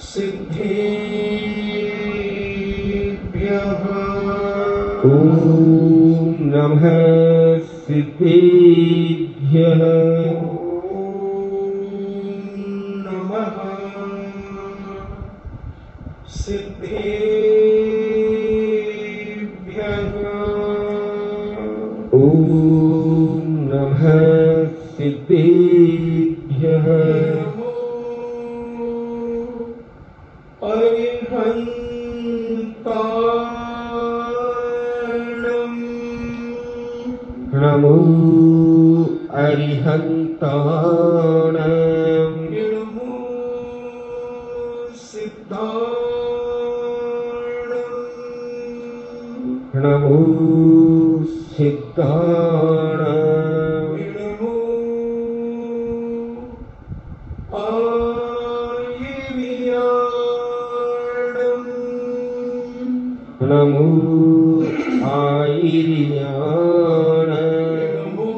सिद्धेभ्यः। ॐ नमः सिद्धेभ्यः। ॐ ॐ नमः सिद्धेभ्यः। नमः सिद्धेभ्यः। नमो अरिहन्ताणाम्। नमो सिद्धाणाम्। नमो सिद्धाणाम्। नमो आयर्याणाम्। नमो आयर्याणाम्। नमो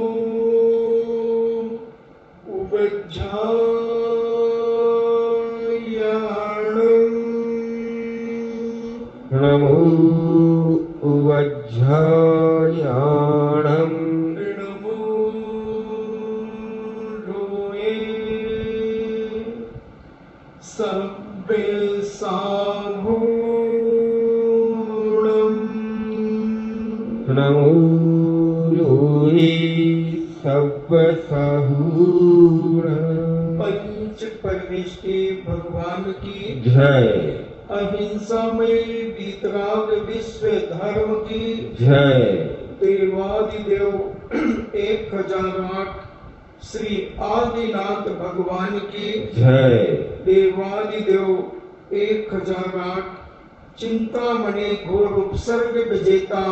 उवज्झायाणाम्। नमो उवज्झायाणाम्। नमो लोये सब्बे साभूणम्। नमो लोये सब्बसाहूणम्। पंच परमेष्टि भगवान की जय। अहिंसामय वीतराग विश्व धर्म की जय। देवादिदेव 1008 श्री आदिनाथ भगवान की जय। देवादिदेव 1008 चिंतामणि घोर उपसर्ग विजेता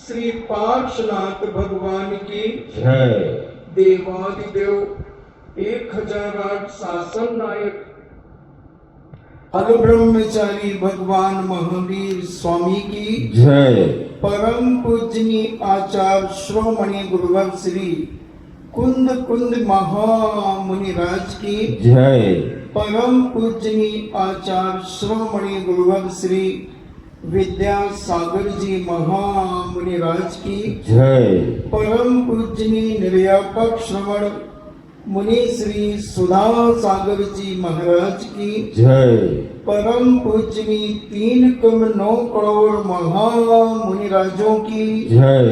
श्री पार्श्वनाथ भगवान की जय। देवादिदेव 1008 शासन नायक ब्रह्मचारी भगवान महावीर स्वामी की जय। परम पूजनीय आचार्य श्रोमणि गुरुवर श्री कुंद कुंद महामुनि राज की जय। परम पूजनीय आचार्य श्रोमणि गुरुवर श्री विद्यासागर जी महामुनि राज की जय। परम पूजनीय निर्यापक श्रवण मुनि श्री सुधा सागर जी महाराज की जय। परम पूजनीय 3.9 करोड़ महामुनि राजों की जय।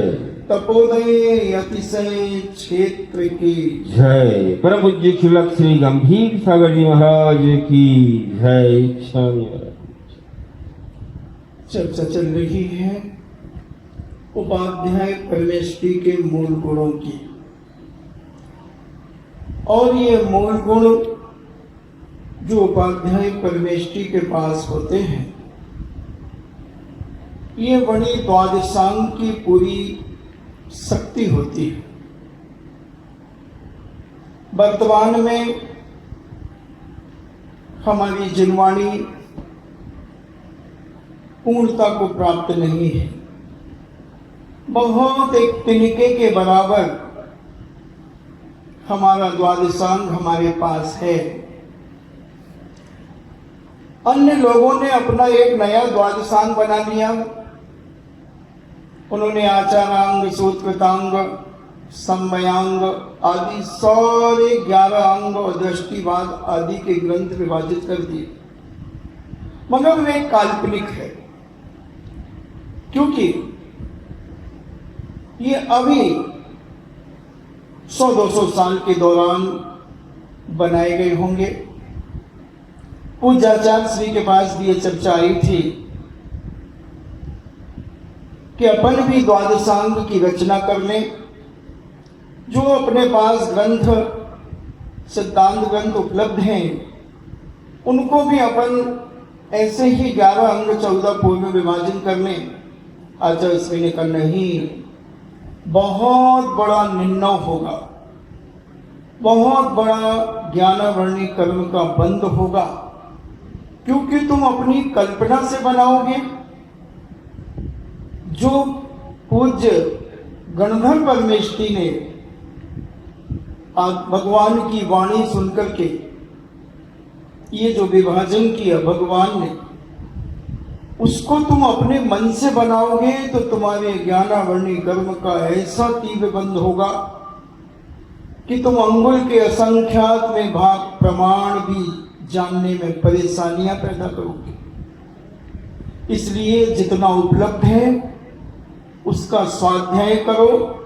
तपोदय अतिशय क्षेत्र की जय। परम पूज्य खिलक श्री गंभीर सागर जी महाराज की जय। चर्चा चल रही है उपाध्याय परमेष्टि के मूल गुणों की, और ये मूल गुण जो उपाध्याय परमेष्टि के पास होते हैं, ये बड़ी द्वादशांग की पूरी शक्ति होती है। वर्तमान में हमारी जिनवाणी पूर्णता को प्राप्त नहीं है। बहुत एक तिनके के बराबर हमारा द्वादशांग हमारे पास है। अन्य लोगों ने अपना एक नया द्वादशांग बना लिया। उन्होंने आचारांग, सूत्रकृतांग, समयाङ्ग आदि सारे 11 अंग और दृष्टिवाद आदि के ग्रंथ विभाजित कर दिए, मगर वे काल्पनिक है, क्योंकि ये अभी 100-200 साल के दौरान बनाए गए होंगे। पूज्याचार्य श्री के पास भी ये चर्चा आई थी कि अपन भी द्वादशांग की रचना कर लें। जो अपने पास ग्रंथ, सिद्धांत ग्रंथ उपलब्ध हैं, उनको भी अपन ऐसे ही 11 अंग 14 पूर्व में विभाजन कर लें। आचार्य श्री ने कहा नहीं, बहुत बड़ा निर्णय होगा, बहुत बड़ा ज्ञानावरणी कर्म का बंध होगा, क्योंकि तुम अपनी कल्पना से बनाओगे। जो पूज्य गणधर परमेष्टि ने आज भगवान की वाणी सुनकर के ये जो विभाजन किया भगवान ने, उसको तुम अपने मन से बनाओगे तो तुम्हारे ज्ञानावर्णी कर्म का ऐसा तीव्र बंध होगा कि तुम अंगुल के असंख्यात में भाग प्रमाण भी जानने में परेशानियां पैदा करोगे। इसलिए जितना उपलब्ध है उसका स्वाध्याय करो,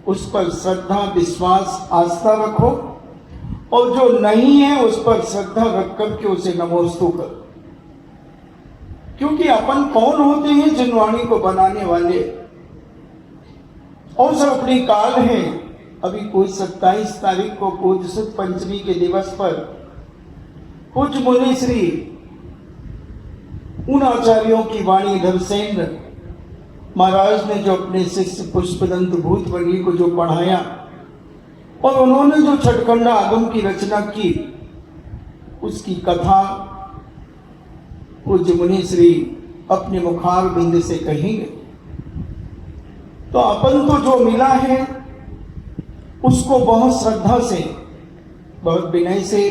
उस पर श्रद्धा विश्वास आस्था रखो, और जो नहीं है उस पर श्रद्धा रख करके उसे नमोस्तु करो। क्योंकि अपन कौन होते हैं जिनवाणी को बनाने वाले। और सब अपनी काल है। अभी कोई 27 तारीख को पूज्य सुत पंचमी के दिवस पर पूज्य मुनि श्री उन आचार्यों की वाणी धर्मसेन महाराज ने जो अपने शिष्य पुष्पदंत भूतवर्णी को जो पढ़ाया और उन्होंने जो छठखंड आगम की रचना की, उसकी कथा पूज्य मुनि श्री अपने मुखार बिंद से कहेंगे। तो अपन को जो मिला है उसको बहुत श्रद्धा से, बहुत विनय से,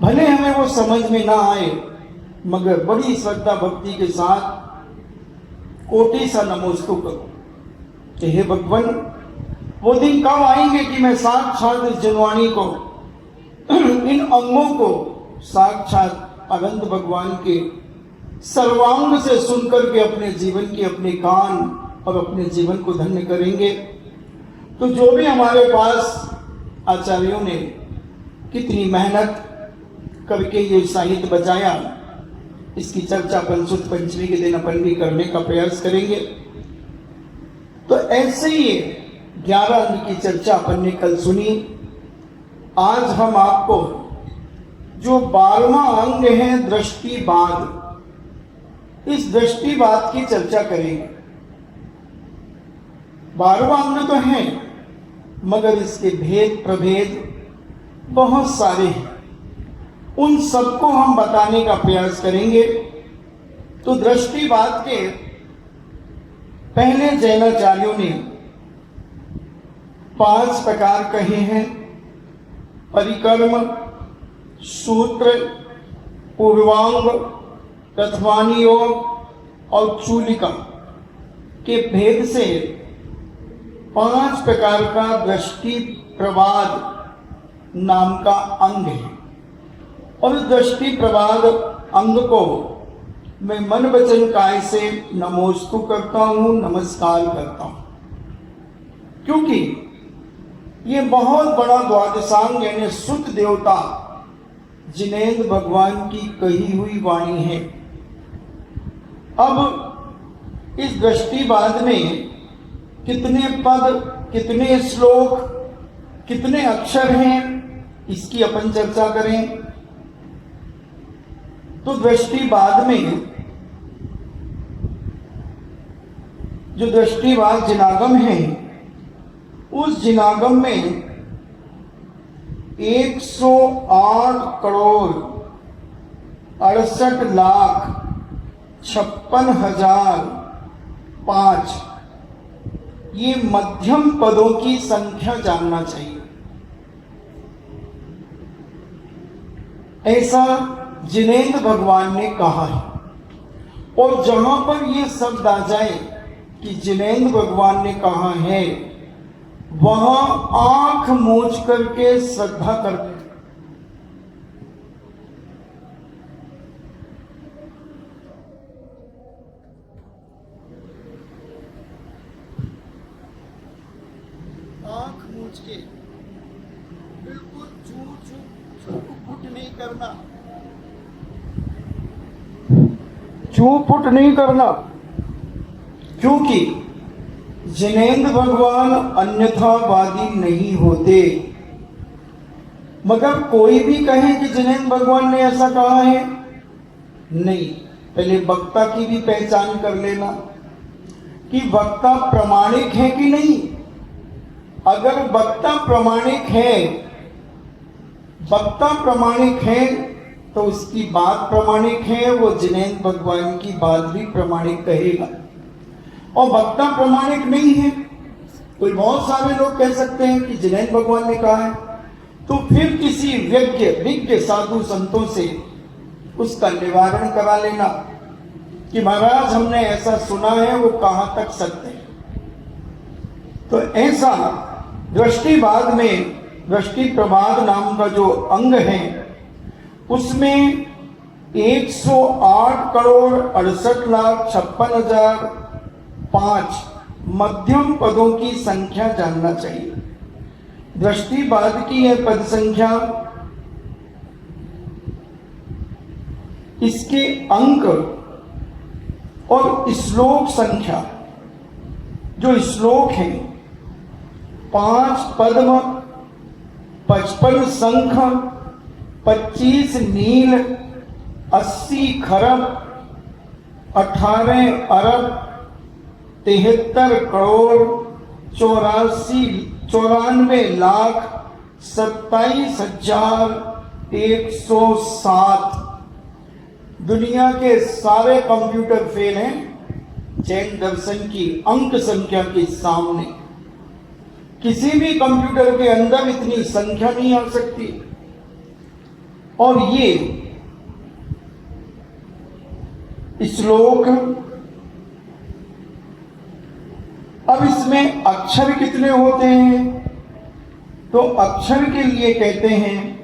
भले हमें वो समझ में ना आए मगर बड़ी श्रद्धा भक्ति के साथ कोटि सा नमोस्तु करो कि हे भगवान, वो दिन कब आएंगे कि मैं साक्षात इस जनवाणी को, इन अंगों को साक्षात अनंत भगवान के सर्वांग से सुनकर के अपने जीवन के अपने कान और अपने जीवन को धन्य करेंगे। तो जो भी हमारे पास आचार्यों ने कितनी मेहनत करके ये साहित्य बचाया, इसकी चर्चा अपन सुत पंचमी के दिन अपन भी करने का प्रयास करेंगे। तो ऐसे ही 11 अंग की चर्चा अपन ने कल सुनी। आज हम आपको जो 12वां अंग है दृष्टिवाद, इस दृष्टिवाद की चर्चा करेंगे। 12वां अंग तो है मगर इसके भेद प्रभेद बहुत सारे हैं, उन सबको हम बताने का प्रयास करेंगे। तो दृष्टिवाद के पहले जैनाचार्यों ने 5 प्रकार कहे हैं: परिकर्म, सूत्र, पूर्वांग, तत्वानी योग और चूलिका के भेद से 5 प्रकार का दृष्टि प्रवाद नाम का अंग है। और दृष्टि प्रवाद अंग को मैं मन वचन काय से नमोस्तु करता हूं, नमस्कार करता हूं, क्योंकि ये बहुत बड़ा द्वादशांग यानी सुत देवता जिनेंद्र भगवान की कही हुई वाणी है। अब इस दृष्टिवाद में कितने पद, कितने श्लोक, कितने अक्षर हैं, इसकी अपन चर्चा करें। तो दृष्टिवाद में जो दृष्टिवाद जिनागम है, उस जिनागम में 108 करोड़ 68 लाख 56,005 ये मध्यम पदों की संख्या जानना चाहिए। ऐसा जिनेंद्र भगवान ने कहा है। और जहां पर ये शब्द आ जाए कि जिनेंद्र भगवान ने कहा है, वहां आंख मूंझ करके श्रद्धा करते, आंख मूंझ के बिल्कुल चूप-फूट नहीं करना, चूप-फूट नहीं करना, क्योंकि जिनेंद्र भगवान अन्यथावादी नहीं होते। मगर कोई भी कहे कि जिनेंद्र भगवान ने ऐसा कहा है, नहीं, पहले वक्ता की भी पहचान कर लेना कि वक्ता प्रामाणिक है कि नहीं। अगर वक्ता प्रामाणिक है, वक्ता प्रामाणिक है तो उसकी बात प्रामाणिक है, वो जिनेंद्र भगवान की बात भी प्रामाणिक कहेगा। और वक्ता प्रामाणिक नहीं है, कोई बहुत सारे लोग कह सकते हैं कि जिनेंद्र भगवान ने कहा है, तो फिर किसी विज्ञ साधु संतों से उसका निवारण करा लेना कि महाराज हमने ऐसा सुना है, वो कहां तक सत्य है। तो ऐसा दृष्टिवाद में दृष्टि प्रमाद नाम का जो अंग है उसमें 108,68,56,005 मध्यम पदों की संख्या जानना चाहिए। दृष्टिवाद की यह पद संख्या, इसके अंक और श्लोक संख्या, जो श्लोक है 5 पद्म, 55 शंख, 25 नील, 80 खरब, 18 अरब, 73 करोड़, 94 लाख, 27,107। दुनिया के सारे कंप्यूटर फेल हैं जैन दर्शन की अंक संख्या के सामने। किसी भी कंप्यूटर के अंदर इतनी संख्या नहीं आ सकती। और ये श्लोक, अब इसमें अक्षर कितने होते हैं? तो अक्षर के लिए कहते हैं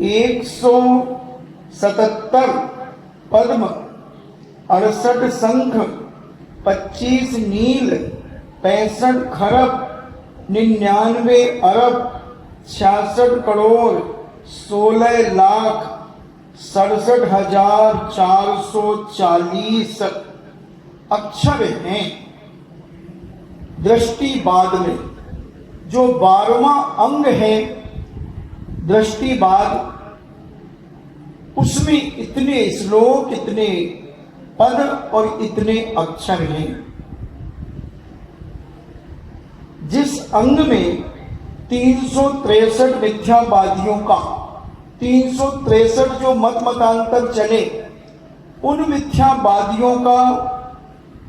177 पद्म, 68 शंख, 25 नील, 65 खरब, 99 अरब, 66 करोड़, 16 लाख, 67,440 अक्षर हैं। दृष्टिवाद में जो 12वां अंग है दृष्टिवाद, उसमें इतने श्लोक, इतने पद और इतने अक्षर हैं। जिस अंग में 363 मिथ्यावादियों का 363 जो मतांतर चले, उन मिथ्यावादियों का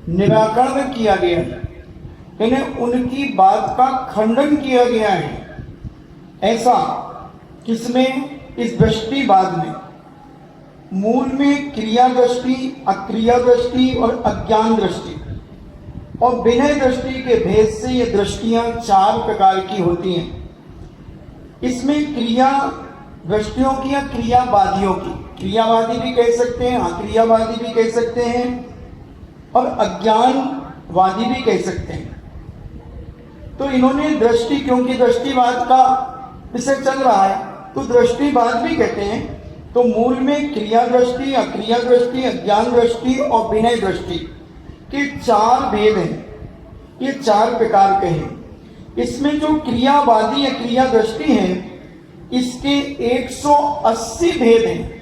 निराकरण किया गया है, यानी उनकी बात का खंडन किया गया है। ऐसा किसमें? इस दृष्टिवाद में। मूल में क्रिया दृष्टि, अक्रिया दृष्टि और अज्ञान दृष्टि और विनय दृष्टि के भेद से ये दृष्टियां 4 प्रकार की होती हैं। इसमेन क्रिया दृष्टियों की या क्रियावादियों की, क्रियावादी भी कह सकते हैं, अक्रियावादी भी कह सकते हैं और अज्ञानवादी भी कह सकते हैं। तो इन्होंने दृष्टि, क्योंकि दृष्टिवाद का विषय चल रहा है तो दृष्टिवाद भी कहते हैं। तो मूल में क्रिया दृष्टि, अक्रिया दृष्टि, अज्ञान दृष्टि और विनय दृष्टि के 4 भेद हैं। ये 4 प्रकार के हैं। इसमें जो क्रियावादी या क्रिया दृष्टि है इसके 180 भेद हैं,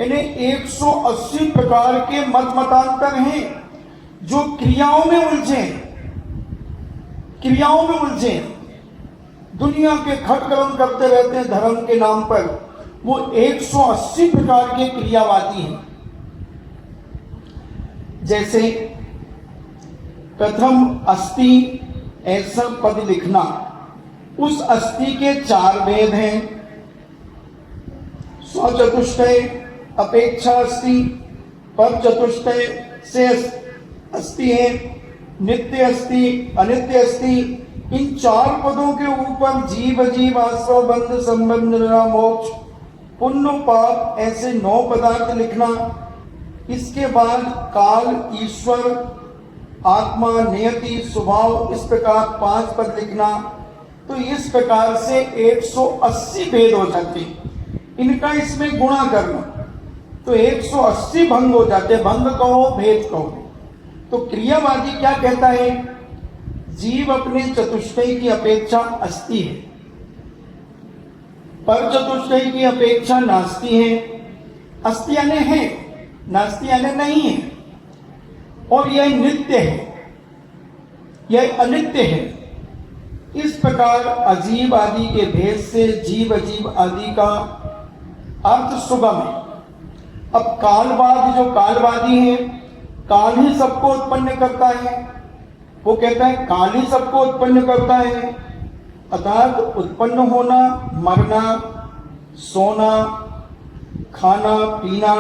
यानी 180 प्रकार के मतांतर हैं जो क्रियाओं में उलझे, दुनिया के खटकर्म करते रहते हैं धर्म के नाम पर। वो 180 प्रकार के क्रियावादी हैं। जैसे प्रथम अस्थि ऐसा पद लिखना, उस अस्थि के 4 भेद हैं। स्वचतुष्टय, अपेक्षा अस्थि, पर चतुष्टय से अस्थि है, नित्य अस्थि, अनित्य अस्थि। इन 4 पदों के ऊपर जीव अजीव, आश्रव, बंध, संबंध, मोक्ष, पुण्य, पाप, ऐसे 9 पदार्थ लिखना। इसके बाद काल, ईश्वर, आत्मा, नियति, स्वभाव, इस प्रकार 5 पद लिखना। तो इस प्रकार से 180 भेद हो जाते हैं। इनका इसमें गुणा करना तो 180 भंग हो जाते हैं। भंग कहो, भेद कहो। तो क्रियावादी क्या कहता है? जीव अपने चतुष्टय की अपेक्षा अस्थि है, पर चतुष्टय की अपेक्षा नास्ति है। अस्थि यानी है, नास्ति यानी नहीं है। और यह नित्य है, यह अनित्य है। इस प्रकार अजीब आदि के भेद से जीव अजीब आदि का अर्थ सुगम है। अब कालवाद, जो कालवादी है, काल ही सबको उत्पन्न करता है, वो कहता है काल ही सबको उत्पन्न करता है, अर्थात उत्पन्न होना, मरना, सोना, खाना पीना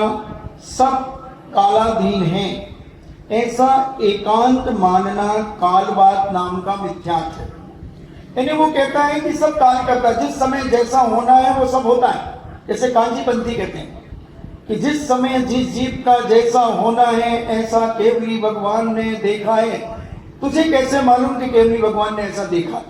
सब कालाधीन है, ऐसा एकांत मानना कालवाद नाम का मिथ्यात्व है। यानी वो कहता है कि सब काल करता है, जिस समय जैसा होना है वो सब होता है। जैसे कांजीपंथी कहते हैं कि जिस समय जिस जीव का जैसा होना है ऐसा केवली भगवान ने देखा है। तुझे कैसे मालूम कि केवली भगवान ने ऐसा देखा?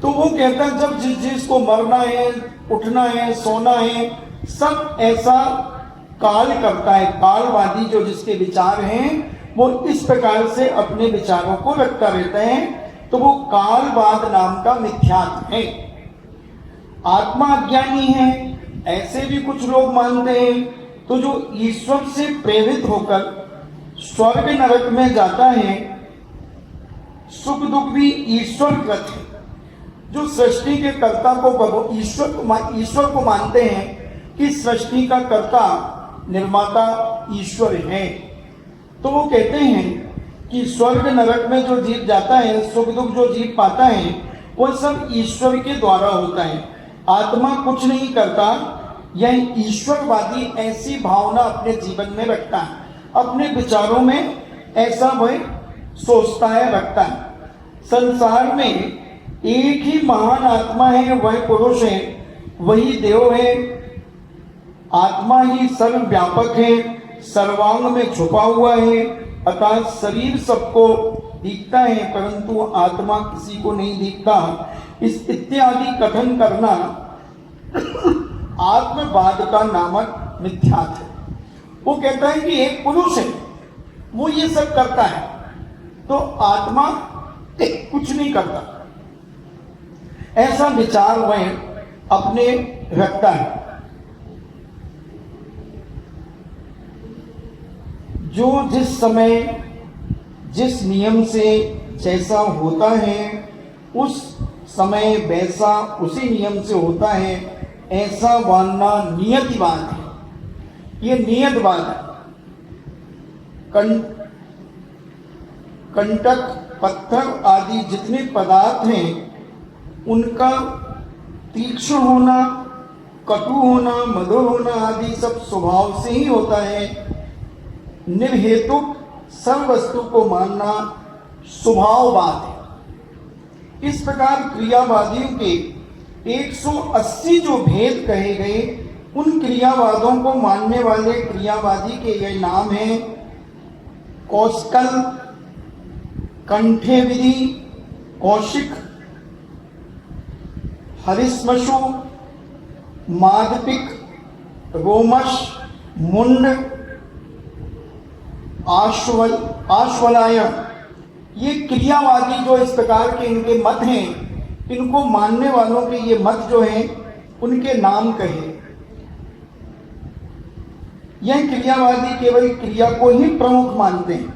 तो वो कहता है जब जिस चीज को मरना है, उठना है, सोना है, सब ऐसा काल करता है। कालवादी जो जिसके विचार हैं वो इस प्रकार से अपने विचारों को रखता रहता है, तो वो कालवाद नाम का मिथ्यात्व है। आत्मा अज्ञानी है, ऐसे भी कुछ लोग मानते हैं। तो जो ईश्वर से प्रेरित होकर स्वर्ग नरक में जाता है, सुख दुख भी ईश्वर कृत है। जो सृष्टि के कर्ता को ईश्वर को मानते हैं कि सृष्टि का कर्ता निर्माता ईश्वर है, तो वो कहते हैं कि स्वर्ग नरक में जो जीव जाता है, सुख दुख जो जीव पाता है, वो सब ईश्वर के द्वारा होता है। आत्मा कुछ नहीं करता। यह ईश्वरवादी ऐसी भावना अपने जीवन में रखता है, अपने विचारों में ऐसा वह सोचता है, रखता है। संसार में एक ही महान आत्मा है, वह पुरुष है, वही देव है। आत्मा ही सर्वव्यापक है, सर्वांग में छुपा हुआ है, अर्थात शरीर सबको दिखता है परंतु आत्मा किसी को नहीं दिखता। इस इत्यादि कथन करना आत्मवाद का नामक मिथ्यात्व है। वो कहता है कि एक पुरुष है, वो ये सब करता है, तो आत्मा कुछ नहीं करता, ऐसा विचार वह अपने रखता है। जो जिस समय जिस नियम से जैसा होता है, उस समय वैसा उसी नियम से होता है, ऐसा मानना नियतिवाद है। ये नियतवाद है। कंटक, पत्थर आदि जितने पदार्थ हैं, उनका तीक्ष्ण होना, कटु होना, मधुर होना आदि सब स्वभाव से ही होता है। निर्हेतुक सर्व वस्तु को मानना स्वभाववाद है। इस प्रकार क्रियावादियों के 180 जो भेद कहे गए, उन क्रियावादों को मानने वाले क्रियावादी के ये नाम हैं कौशकल, कंठे विधि, कौशिक, हरिश्मशु, माधपिक, रोमश, मुंड, आश्वलायन। ये क्रियावादी जो इस प्रकार के इनके मत हैं, इनको मानने वालों के ये मत जो हैं, उनके नाम कहे। यह क्रियावादी केवल क्रिया को ही प्रमुख मानते हैं,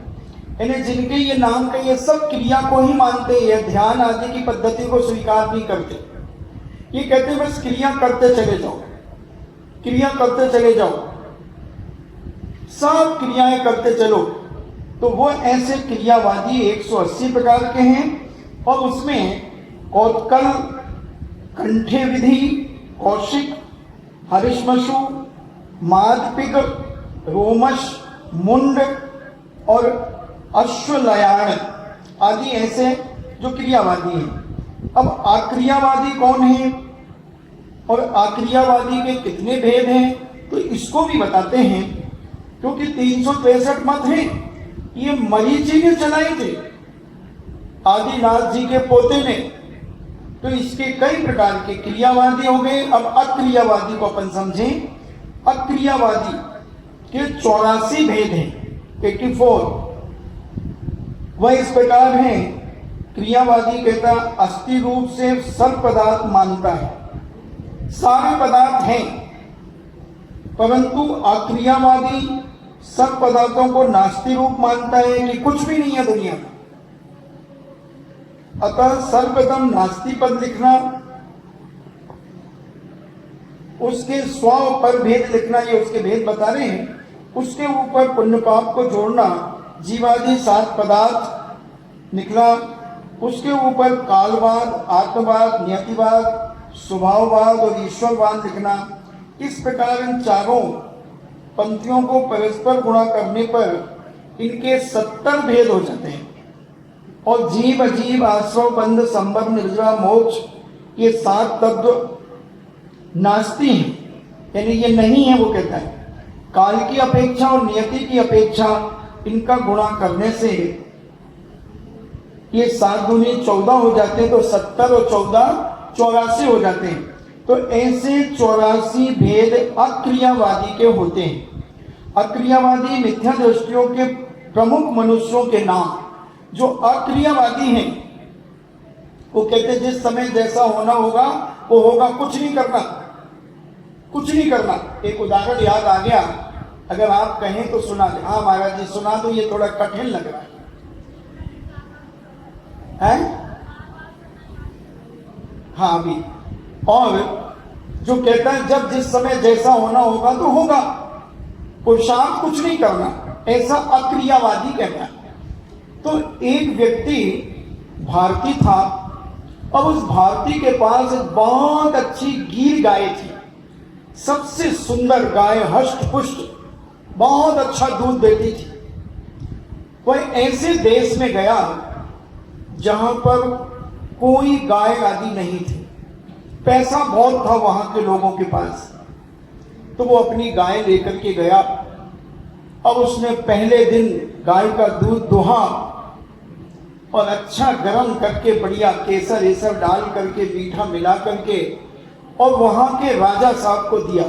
यानी जिनके ये नाम कहे, ये सब क्रिया को ही मानते हैं, ध्यान आदि की पद्धति को स्वीकार नहीं करते। ये कहते हैं बस क्रिया करते चले जाओ, क्रिया करते चले जाओ, सब क्रियाएं करते चलो। तो वो ऐसे क्रियावादी 180 प्रकार के हैं, और उसमें कौतकल, कंठे विधि, कौशिक, हरिश्मशु, माधपिक, रोमश, मुंड और अश्वलयाण आदि ऐसे जो क्रियावादी हैं। अब आक्रियावादी कौन है और आक्रियावादी के कितने भेद हैं, तो इसको भी बताते हैं, क्योंकि 363 मत हैं। ये मरीचि ने चलाए थे, आदिनाथ जी के पोते ने। तो इसके कई प्रकार के क्रियावादी हो गए। अब अक्रियावादी को अपन समझें। अक्रियावादी के 84 भेद हैं, 84। वह इस प्रकार हैं। क्रियावादी कहता अस्थि रूप से सब पदार्थ मानता है, सारे पदार्थ हैं, परंतु अक्रियावादी सब पदार्थों को नास्ति रूप मानता है कि कुछ भी नहीं है दुनिया में। अतः सर्वप्रथम नास्ति पद लिखना, उसके स्व पर भेद लिखना, ये उसके भेद बता रहे हैं। उसके ऊपर पुण्य पाप को जोड़ना, जीवादि 7 पदार्थ निकला। उसके ऊपर कालवाद, आत्मवाद, नियतिवाद, स्वभाववाद और ईश्वरवाद लिखना। इस प्रकार इन चारों पंक्तियों को परस्पर गुणा करने पर इनके 70 भेद हो जाते हैं। और जीव, अजीव, आश्रव, बंध, संबंध, निर्जरा, मोक्ष, ये 7 तत्व नास्ती हैं, यानी ये नहीं है। वो कहता है काल की अपेक्षा और नियति की अपेक्षा इनका गुणा करने से ये 7 दूनी 14 हो जाते हैं, तो 70 और 14 84 हो जाते हैं। तो ऐसे 84 भेद अक्रियावादी के होते हैं। अक्रियावादी मिथ्या दृष्टियों के प्रमुख मनुष्यों के नाम। जो अक्रियावादी हैं वो कहते हैं जिस समय जैसा होना होगा वो होगा, कुछ नहीं करना, कुछ नहीं करना। एक उदाहरण याद आ गया, अगर आप कहें तो सुना दे। हाँ महाराज जी सुना दो, ये थोड़ा कठिन लग रहा है? हाँ अभी। और जो कहता है जब जिस समय जैसा होना होगा तो होगा, पुरुषार्थ कुछ नहीं करना, ऐसा अक्रियावादी कहता है। तो एक व्यक्ति भारती था और उस भारती के पास एक बहुत अच्छी गीर गाय थी, सबसे सुंदर गाय, हष्ट पुष्ट, बहुत अच्छा दूध देती थी। वह ऐसे देश में गया जहां पर कोई गाय आदि नहीं थी, पैसा बहुत था वहां के लोगों के पास। तो वो अपनी गाय लेकर के गया। अब उसने पहले दिन गाय का दूध दुहा और अच्छा गर्म करके बढ़िया केसर एसर डाल करके मीठा मिला करके और वहां के राजा साहब को दिया।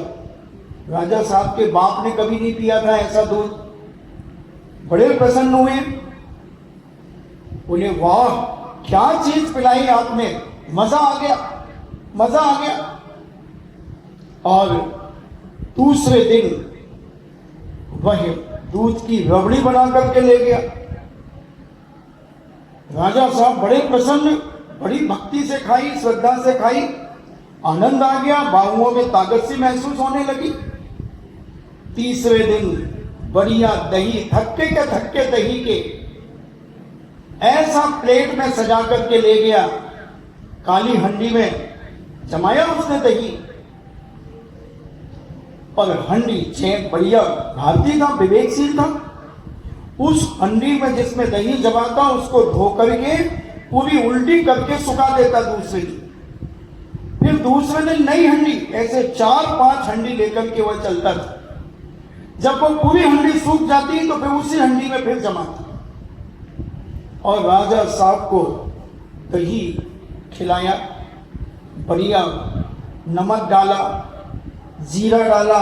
राजा साहब के बाप ने कभी नहीं पिया था ऐसा दूध, बड़े प्रसन्न हुए। बोले वाह क्या चीज पिलाई आपने, मजा आ गया, मजा आ गया। और दूसरे दिन वह दूध की रबड़ी बना करके ले गया। राजा साहब बड़े प्रसन्न, बड़ी भक्ति से खाई, श्रद्धा से खाई, आनंद आ गया, बाहुओं में ताकत सी महसूस होने लगी। तीसरे दिन बढ़िया दही, थक्के के थक्के दही के ऐसा प्लेट में सजा करके ले गया, काली हंडी में जमाया उसने दही। और हंडी चेक बढ़िया भारती था, विवेकशील था। उस हंडी में जिसमें दही जमा था उसको धो करके पूरी उल्टी करके सुखा देता दूसरे दिन। फिर दूसरे दिन नई हंडी, ऐसे 4-5 हंडी लेकर के वह चलता था। जब वो पूरी हंडी सूख जाती तो फिर उसी हंडी में फिर जमाता। और राजा साहब को दही खिलाया, बढ़िया नमक डाला, जीरा डाला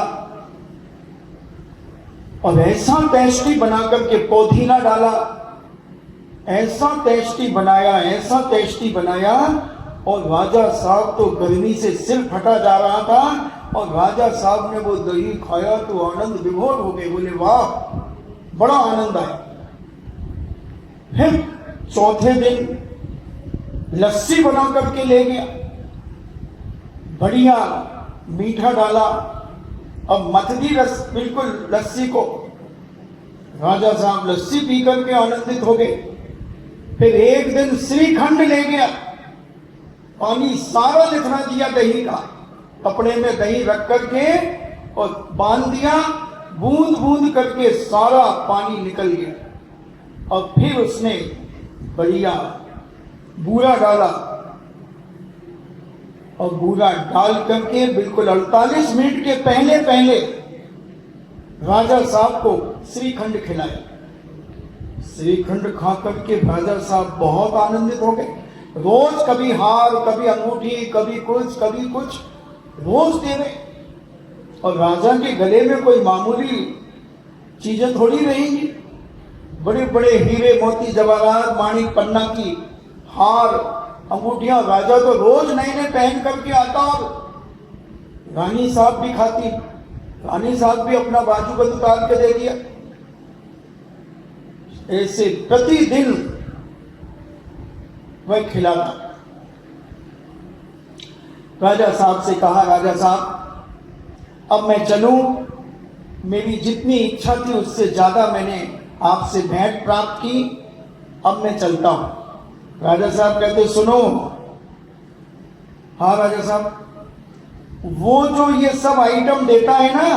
और ऐसा टेस्टी बना करके पुदीना डाला, ऐसा टेस्टी बनाया, ऐसा टेस्टी बनाया। और राजा साहब तो गर्मी से सिर फटा जा रहा था और राजा साहब ने वो दही खाया तो आनंद विभोर हो गए। बोले वाह बड़ा आनंद आया। फिर चौथे दिन लस्सी बना करके ले गया, बढ़िया मीठा डाला। अब मथ दी रस बिल्कुल लस्सी को, राजा साहब लस्सी पी करके आनंदित हो गए। फिर एक दिन श्रीखंड ले गया, पानी सारा लिखना दिया दही का, कपड़े में दही रख करके और बांध दिया, बूंद बूंद करके सारा पानी निकल गया। और फिर उसने बढ़िया बूरा डाला और बूरा डाल करके बिल्कुल 48 मिनट के पहले पहले राजा साहब को श्रीखंड खिलाया। श्रीखंड खा करके राजा साहब बहुत आनंदित हो गए। रोज कभी हार, कभी अंगूठी, कभी कुछ रोज दे रहे। और राजा के गले में कोई मामूली चीजें थोड़ी रहेंगी, बड़े बड़े हीरे मोती जवाहरात माणिक पन्ना की हार अंगूठियां राजा तो रोज नए नए पहन करके आता। और रानी साहब भी खाती, रानी साहब भी अपना बाजूबंद उतार के दे दिया। ऐसे प्रतिदिन वह खिलाता। राजा साहब से कहा, राजा साहब अब मैं चलूं, मेरी जितनी इच्छा थी उससे ज्यादा मैंने आपसे भेंट प्राप्त की, अब मैं चलता हूं। राजा साहब कहते सुनो। हाँ राजा साहब, वो जो ये सब आइटम देता है ना,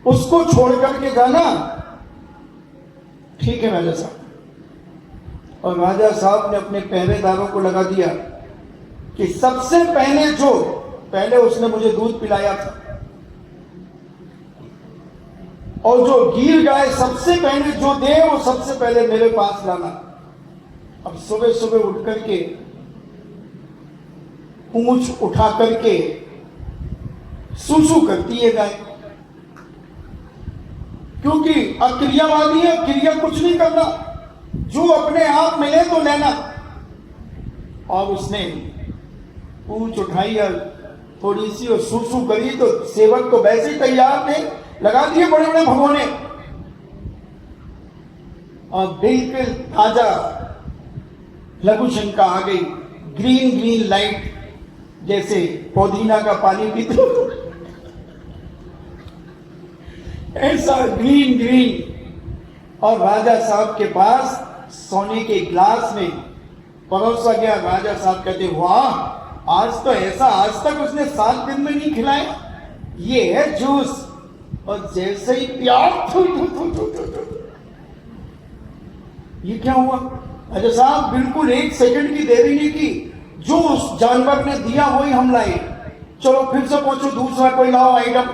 उसको छोड़ करके जाना। ठीक है राजा साहब। और राजा साहब ने अपने पहरेदारों को लगा दिया कि सबसे पहले उसने मुझे दूध पिलाया था, और जो गिर गाय सबसे पहले जो दे वो सबसे पहले मेरे पास लाना। अब सुबह सुबह उठ करके पूंछ उठा करके सूसू करती है गाय, क्योंकि अक्रियावादी है, क्रिया कुछ नहीं करना, जो अपने आप मिले तो लेना। और उसने पूंछ उठाई और थोड़ी सी और सूसू करी, तो सेवक तो वैसे ही तैयार थे, लगा दिए बड़े बड़े भगोने, और बिल्कुल ताजा लघु शंका आ गई। ग्रीन ग्रीन लाइट, जैसे पुदीना का पानी पीते हो ऐसा ग्रीन ग्रीन। और राजा साहब के पास सोने के गिलास में परोसा गया। राजा साहब कहते वाह, आज तो ऐसा आज तक उसने 7 दिन में नहीं खिलाया, ये है जूस। और जैसे ही प्यार, ये क्या हुआ? राजा साहब बिल्कुल 1 सेकंड की देरी नहीं की, जो उस जानवर ने दिया वही हम लाए। चलो फिर से पहुंचो, दूसरा कोई लाओ आइटम,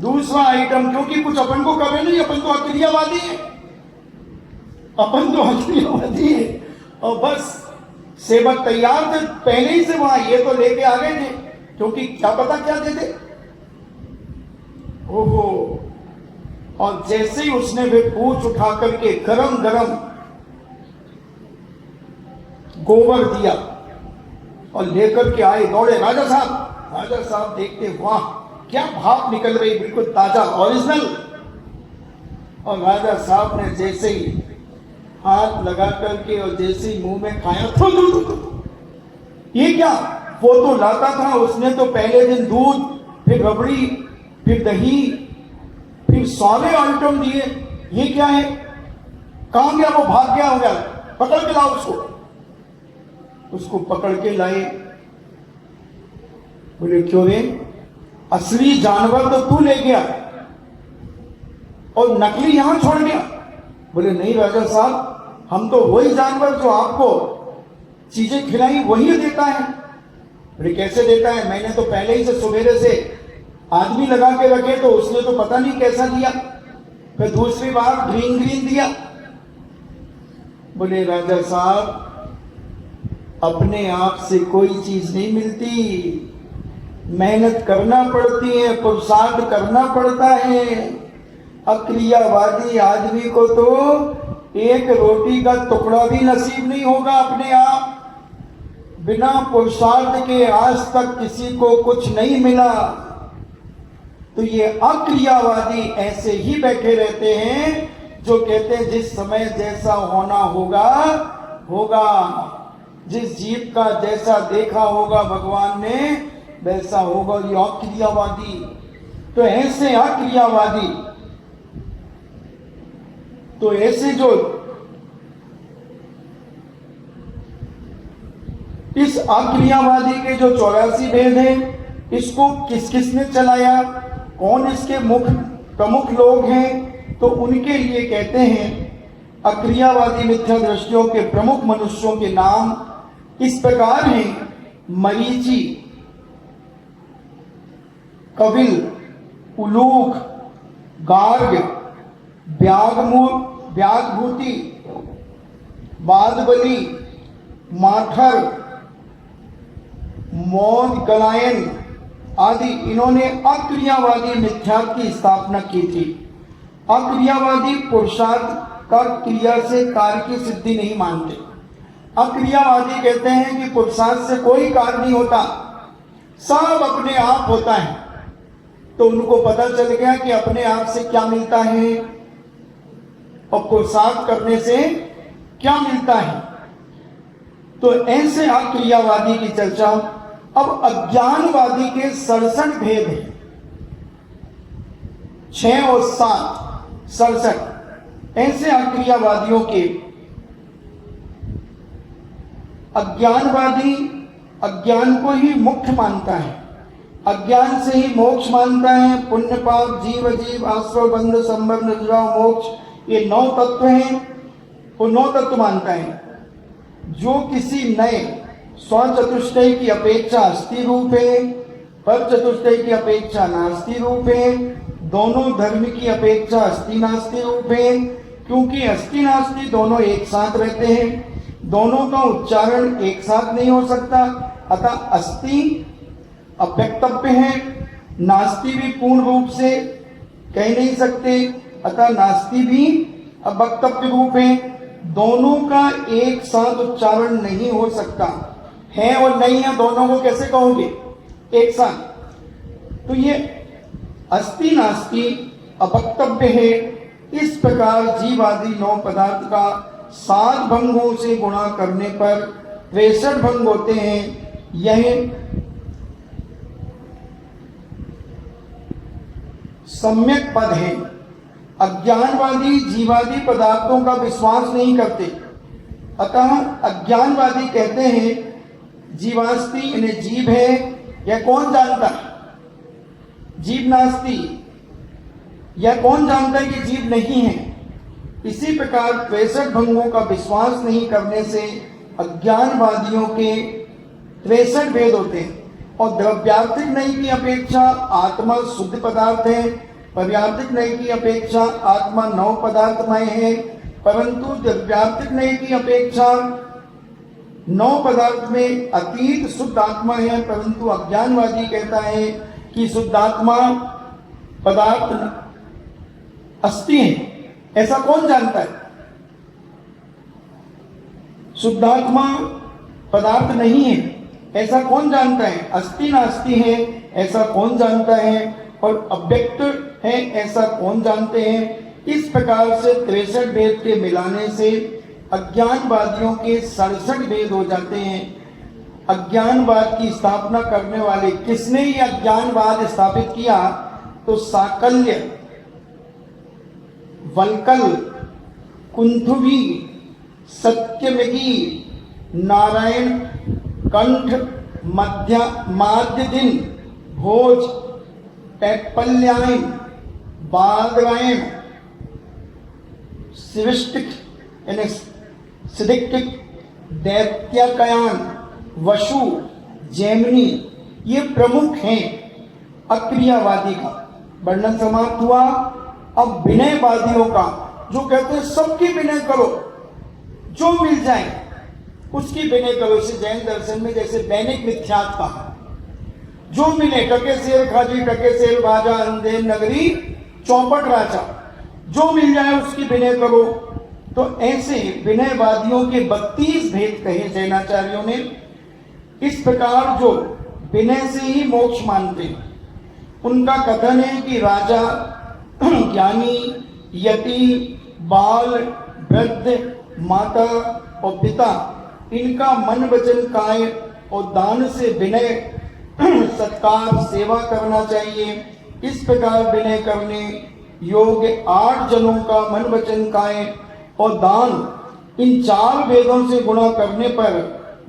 दूसरा आइटम। क्योंकि कुछ अपन को करे नहीं, अपन तो अक्रियावादी है, और बस सेवक तैयार थे पहले ही से वहां, ये तो लेके आ गए थे, क्योंकि क्या पता क्या देते। ओहो। और जैसे ही उसने भी पूंछ उठा करके गरम गरम गोबर दिया और लेकर के आए, दौड़े राजा साहब। राजा साहब देखते वाह क्या भाप निकल रही, बिल्कुल ताजा ओरिजिनल। और राजा साहब ने जैसे ही हाथ लगा करके और जैसे ही मुंह में खाया, ये क्या? वो तो लाता था, उसने तो पहले दिन दूध, फिर रबड़ी, फिर दही, फिर सारे आइटम दिए, ये क्या है? कहां गया वो? भाग गया होगा, पकड़ के लाओ उसको। उसको पकड़ के लाए। बोले क्यों रे? असली जानवर तो तू ले गया और नकली यहां छोड़ गया। बोले नहीं राजा साहब, हम तो वही जानवर जो आपको चीजें खिलाई वही देता है। बोले कैसे देता है? मैंने तो पहले ही से सवेरे से आदमी लगा के रखे, तो उसने तो पता नहीं कैसा दिया, फिर दूसरी बार ग्रीन ग्रीन दिया। बोले राजा साहब, अपने आप से कोई चीज नहीं मिलती, मेहनत करना पड़ती है, पुरुषार्थ करना पड़ता है। अक्रियावादी आदमी को तो एक रोटी का टुकड़ा भी नसीब नहीं होगा अपने आप। बिना पुरुषार्थ के आज तक किसी को कुछ नहीं मिला। तो ये अक्रियावादी ऐसे ही बैठे रहते हैं, जो कहते हैं जिस समय जैसा होना होगा होगा, जिस जीव का जैसा देखा होगा भगवान ने वैसा होगा। ये अक्रियावादी। तो ऐसे अक्रियावादी, तो ऐसे जो इस अक्रियावादी के जो 84 भेद हैं, इसको किस किसने चलाया, कौन इसके मुख्य प्रमुख लोग हैं, तो उनके लिए कहते हैं अक्रियावादी मिथ्या दृष्टियों के प्रमुख मनुष्यों के नाम इस प्रकार हैं। मरीचि, कपिल, उलूक, गार्ग, व्याघभूति, बादबली, माठर, मोदगलायन आदि। इन्होंने अक्रियावादी मिथ्यात्व की स्थापना की थी। अक्रियावादी पुरुषार्थ का क्रिया से कार्य की सिद्धि नहीं मानते। अक्रियावादी कहते हैं कि पुरुषार्थ से कोई कार्य नहीं होता, सब अपने आप होता है। तो उनको पता चल गया कि अपने आप से क्या मिलता है और पुरुषार्थ करने से क्या मिलता है। तो ऐसे अक्रियावादी की चर्चा। अब अज्ञानवादी के 67 भेद हैं, 6 और 7, 67। ऐसे अक्रियावादियों के अज्ञानवादी अज्ञान को ही मुख्य मानता है, अज्ञान से ही मोक्ष मानता है। पुण्य पाप जीव अजीव आश्रव बंध संभव निर्जराव मोक्ष, ये 9 तत्व हैं, वो 9 तत्व मानता है। जो किसी नए स्व चतुष्टय की अपेक्षा अस्थि रूप है, पर चतुष्टय की अपेक्षा नास्ति रूप है, दोनों धर्म की अपेक्षा अस्थि नास्ति रूप है। क्योंकि अस्थि नास्ति दोनों एक साथ रहते हैं, दोनों का उच्चारण एक साथ नहीं हो सकता, अतः अस्थि अव्यक्तव्य है, नास्ति भी पूर्ण रूप से कह नहीं सकते, अतः नास्ति भी अवक्तव्य रूप है। दोनों का एक साथ उच्चारण नहीं हो सकता, है और नहीं है दोनों को कैसे कहोगे एक साथ। तो ये अस्थि नास्ति अवक्तव्य है। इस प्रकार जीव आदि 9 पदार्थ का 7 भंगों से गुणा करने पर 63 भंग होते हैं। यह सम्यक पद है। अज्ञानवादी जीवादि पदार्थों का विश्वास नहीं करते, अतः अज्ञानवादी कहते हैं जीवास्ति, इन्हें जीव है, यह कौन जानता है? जीव नास्ति, यह कौन जानता है कि जीव नहीं है? इसी प्रकार 63 भंगों का विश्वास नहीं करने से अज्ञानवादियों के 63 भेद होते हैं। और द्रव्यार्थिक नई की अपेक्षा आत्मा शुद्ध पदार्थ है, पर्यार्थिक नई की अपेक्षा आत्मा 9 पदार्थमय है, परंतु द्रव्यार्थिक नई की अपेक्षा 9 पदार्थ में अतीत शुद्ध आत्मा है। परंतु अज्ञानवादी कहता है कि शुद्ध आत्मा पदार्थ अस्थि है। ऐसा कौन जानता है? शुद्धात्मा पदार्थ नहीं है, ऐसा कौन जानता है? अस्थि नास्ति है, ऐसा कौन जानता है? और अव्यक्त है, ऐसा कौन जानते हैं? इस प्रकार से 63 भेद के मिलाने से अज्ञानवादियों के 67 भेद हो जाते हैं। अज्ञानवाद की स्थापना करने वाले किसने ये अज्ञानवाद स्थापित किया? तो साकल्य, वल्कल, कुंथुबी, सत्यमिगी, नारायण, कंठ, माध्यदिन, भोज, पैपल्यायन, बादरायण, सिविष्टिक यानी सिदिक्टिक, दैत्याकयान, वशु, जैमिनी, ये प्रमुख हैं अक्रियावादी का। वर्णन समाप्त हुआ। अब विनयवादियों का, जो कहते हैं सबकी विनय करो, जो मिल जाए उसकी विनय करो। इसे जैन दर्शन में जैसे दैनिक मिथ्यात्व कहा, जो मिले, टके सेल खाजी, टके सेल भाजा, अंधे नगरी चौपट राजा, जो मिल जाए उसकी विनय करो। तो ऐसे विनयवादियों के 32 भेद कहे जैनाचार्यों ने। इस प्रकार जो विनय से ही मोक्ष मानते हैं, उनका कथन है कि राजा, ज्ञानी, यति, बाल, वृद्ध, माता और पिता, इनका मन वचन काय और दान से विनय, सत्कार, सेवा करना चाहिए। इस प्रकार विनय करने योग्य 8 जनों का मन वचन काय और दान, इन 4 भेदों से गुणा करने पर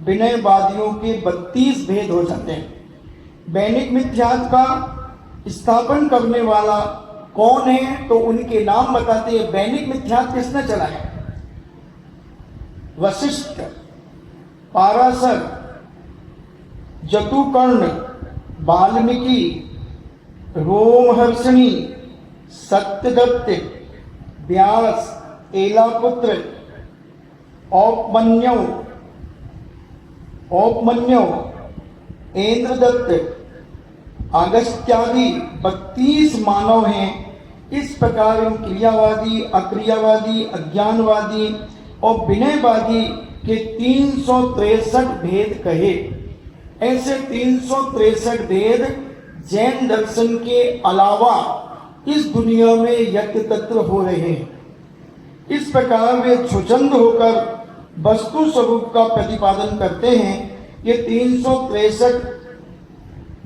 विनयवादियों के 32 भेद हो जाते हैं। दैनिक मिथ्यात्व का स्थापन करने वाला कौन है? तो उनके नाम बताते हैं। दैनिक मिथ्यात्व किसने चलाया? वशिष्ठ, पाराशर, जतुकर्ण, वाल्मीकि, रोमहर्षणि, सत्यदत्त, व्यास, एलापुत्र, औपमन्यु, इंद्रदत्त, अगस्त्यादि 32 मानव हैं। इस प्रकार इन क्रियावादी, अक्रियावादी, अज्ञानवादी और विनयवादी के 363 भेद कहे। ऐसे 363 भेद जैन दर्शन के अलावा इस दुनिया में यत्र तत्र हो रहे हैं। इस प्रकार वे स्वच्छंद होकर वस्तु स्वरूप का प्रतिपादन करते हैं। ये 363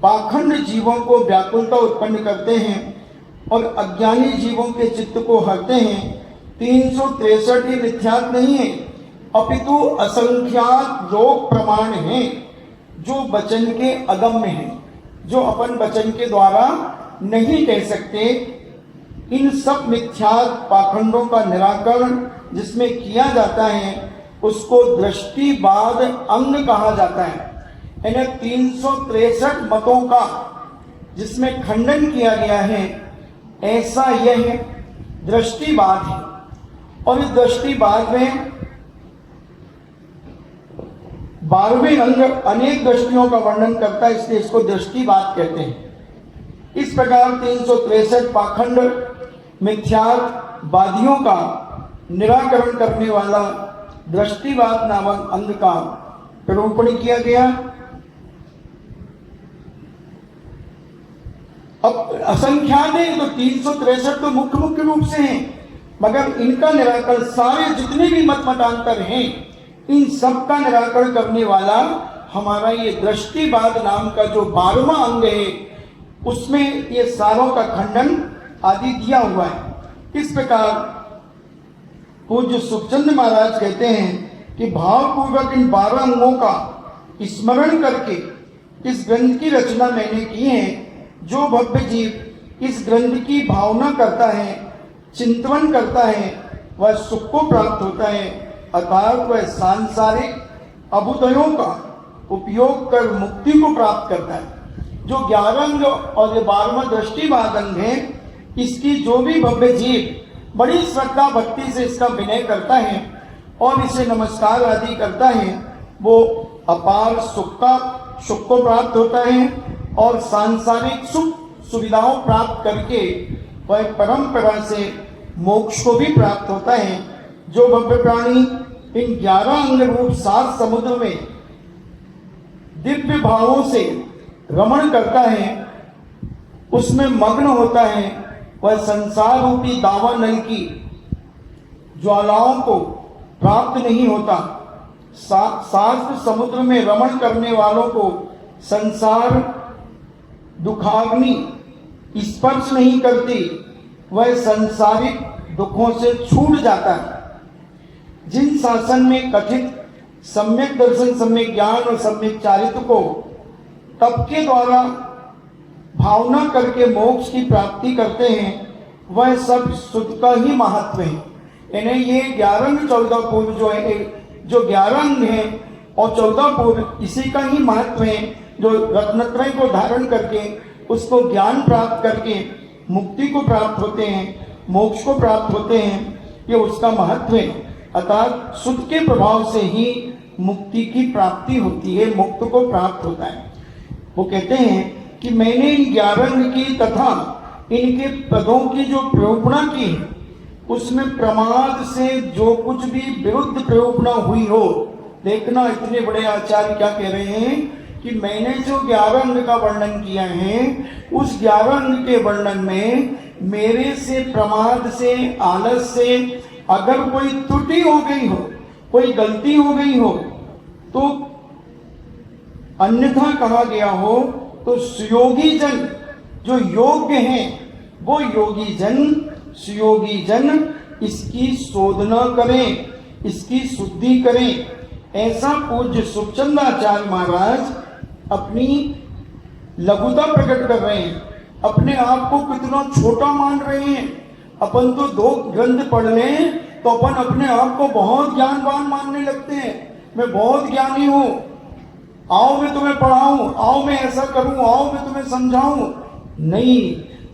पाखंड जीवों को व्याकुलता उत्पन्न करते हैं और अज्ञानी जीवों के चित्त को हरते हैं। 363 ही मिथ्यात नहीं है, अपितु असंख्यात योग प्रमाण हैं जो वचन के अगम्य हैं, जो अपन वचन के द्वारा नहीं कह सकते। इन सब मिथ्यात पाखंडों का निराकरण जिसमें किया जाता है उसको दृष्टिवाद अंग कहा जाता है। यानी 363 मतों का जिसमें खंडन किया गया है, ऐसा यह दृष्टिवाद है। और इस दृष्टिवाद में 12वें अंग अनेक दृष्टियों का वर्णन करता है, इसलिए इसको दृष्टिवाद कहते हैं। इस प्रकार 363 पाखंड मिथ्यावादियों का निराकरण करने वाला दृष्टिवाद नामक अंग का निरूपण किया गया। अब असंख्यात है तो 363 तो मुख्य रूप से हैं, मगर इनका निराकरण सारे जितने भी मत मतांतर हैं इन सब का निराकरण करने वाला हमारा ये दृष्टिवाद नाम का जो 12वां अंग है, उसमें ये सारों का खंडन आदि दिया हुआ है। इस प्रकार पूज्य सुखचंद महाराज कहते हैं कि भावपूर्वक इन 12 अंगों का स्मरण करके इस ग्रंथ की रचना मैंने की है। जो भव्य जीव इस ग्रंथ की भावना करता है, चिंतन करता है, वह सुख को प्राप्त होता है, अर्थात वह सांसारिक अभुदयों का उपयोग कर मुक्ति को प्राप्त करता है। जो 11 अंग और ये 12वां दृष्टिवाद अंग है, इसकी जो भी भव्य जीव बड़ी श्रद्धा भक्ति से इसका विनय करता है और इसे नमस्कार आदि करता है, वो अपार सुख को प्राप्त होता है और सांसारिक सुख सुविधाओं प्राप्त करके वह परंपरा से मोक्ष को भी प्राप्त होता है। जो भव्य प्राणी इन 11 अंग रूप सात समुद्र में दिव्य भावों से रमण करता है, उसमें मग्न होता है, वह संसार रूपी दावानल की ज्वालाओं को प्राप्त नहीं होता। शास्त्र समुद्र में रमण करने वालों को संसार दुखाग्नि स्पर्श नहीं करती, वह संसारिक दुखों से छूट जाता है। जिन शासन में कथित सम्यक दर्शन, सम्यक ज्ञान और सम्यक चारित्र को तप के द्वारा भावना करके मोक्ष की प्राप्ति करते हैं, वह सब सुध का ही महत्व है। यानी ये 11 14 पूर्व जो है, जो 11 अंग है और 14 पूर्व, इसी का ही महत्व है। जो रत्नत्रय को धारण करके उसको ज्ञान प्राप्त करके मुक्ति को प्राप्त होते हैं, मोक्ष को प्राप्त होते हैं, ये उसका महत्व है। अर्थात सुध के प्रभाव से ही मुक्ति की प्राप्ति होती है, मुक्त को प्राप्त होता है। वो कहते हैं कि मैंने इन 11 अंग की तथा इनके पदों की जो प्रयोगना की है, उसमें प्रमाद से जो कुछ भी विरुद्ध प्रयोगना हुई हो, देखना इतने बड़े आचार्य क्या कह रहे हैं कि मैंने जो 11 अंग का वर्णन किया है, उस 11 अंग के वर्णन में मेरे से, प्रमाद से, आलस से अगर कोई त्रुटि हो गई हो, कोई गलती हो गई हो, तो अन्यथा कहा गया हो, तो सुयोगी जन जो योग्य हैं, वो योगी जन, सुयोगी जन इसकी शोधना करें, इसकी शुद्धि करें। ऐसा पूज्य सुखचंदाचार्य महाराज अपनी लघुता प्रकट कर रहे हैं, अपने आप को कितना छोटा मान रहे हैं। अपन तो 2 ग्रंथ पढ़ लें तो अपन अपने आप को बहुत ज्ञानवान मानने लगते हैं, मैं बहुत ज्ञानी हूं, आओ मैं तुम्हें पढ़ाऊं, आओ मैं ऐसा करूं, आओ मैं तुम्हें समझाऊं। नहीं,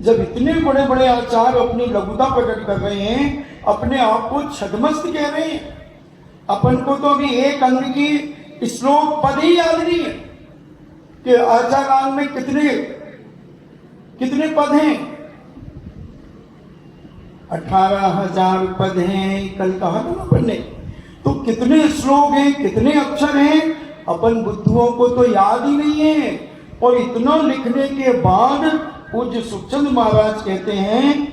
जब इतने बड़े बड़े आचार्य अपनी लघुता प्रकट कर रहे हैं, अपने आप को छदमस्त कह रहे हैं, अपन को तो अभी एक अंग की श्लोक पद ही याद नहीं है कि आचार्य में कितने पद हैं। 18,000 पद हैं, कल कहा था ना पढ़ने। तो कितने श्लोक हैं, कितने अक्षर हैं, अपन बुद्धुओं को तो याद ही नहीं है। और इतना लिखने के बाद पूज्य सुखचंद महाराज कहते हैं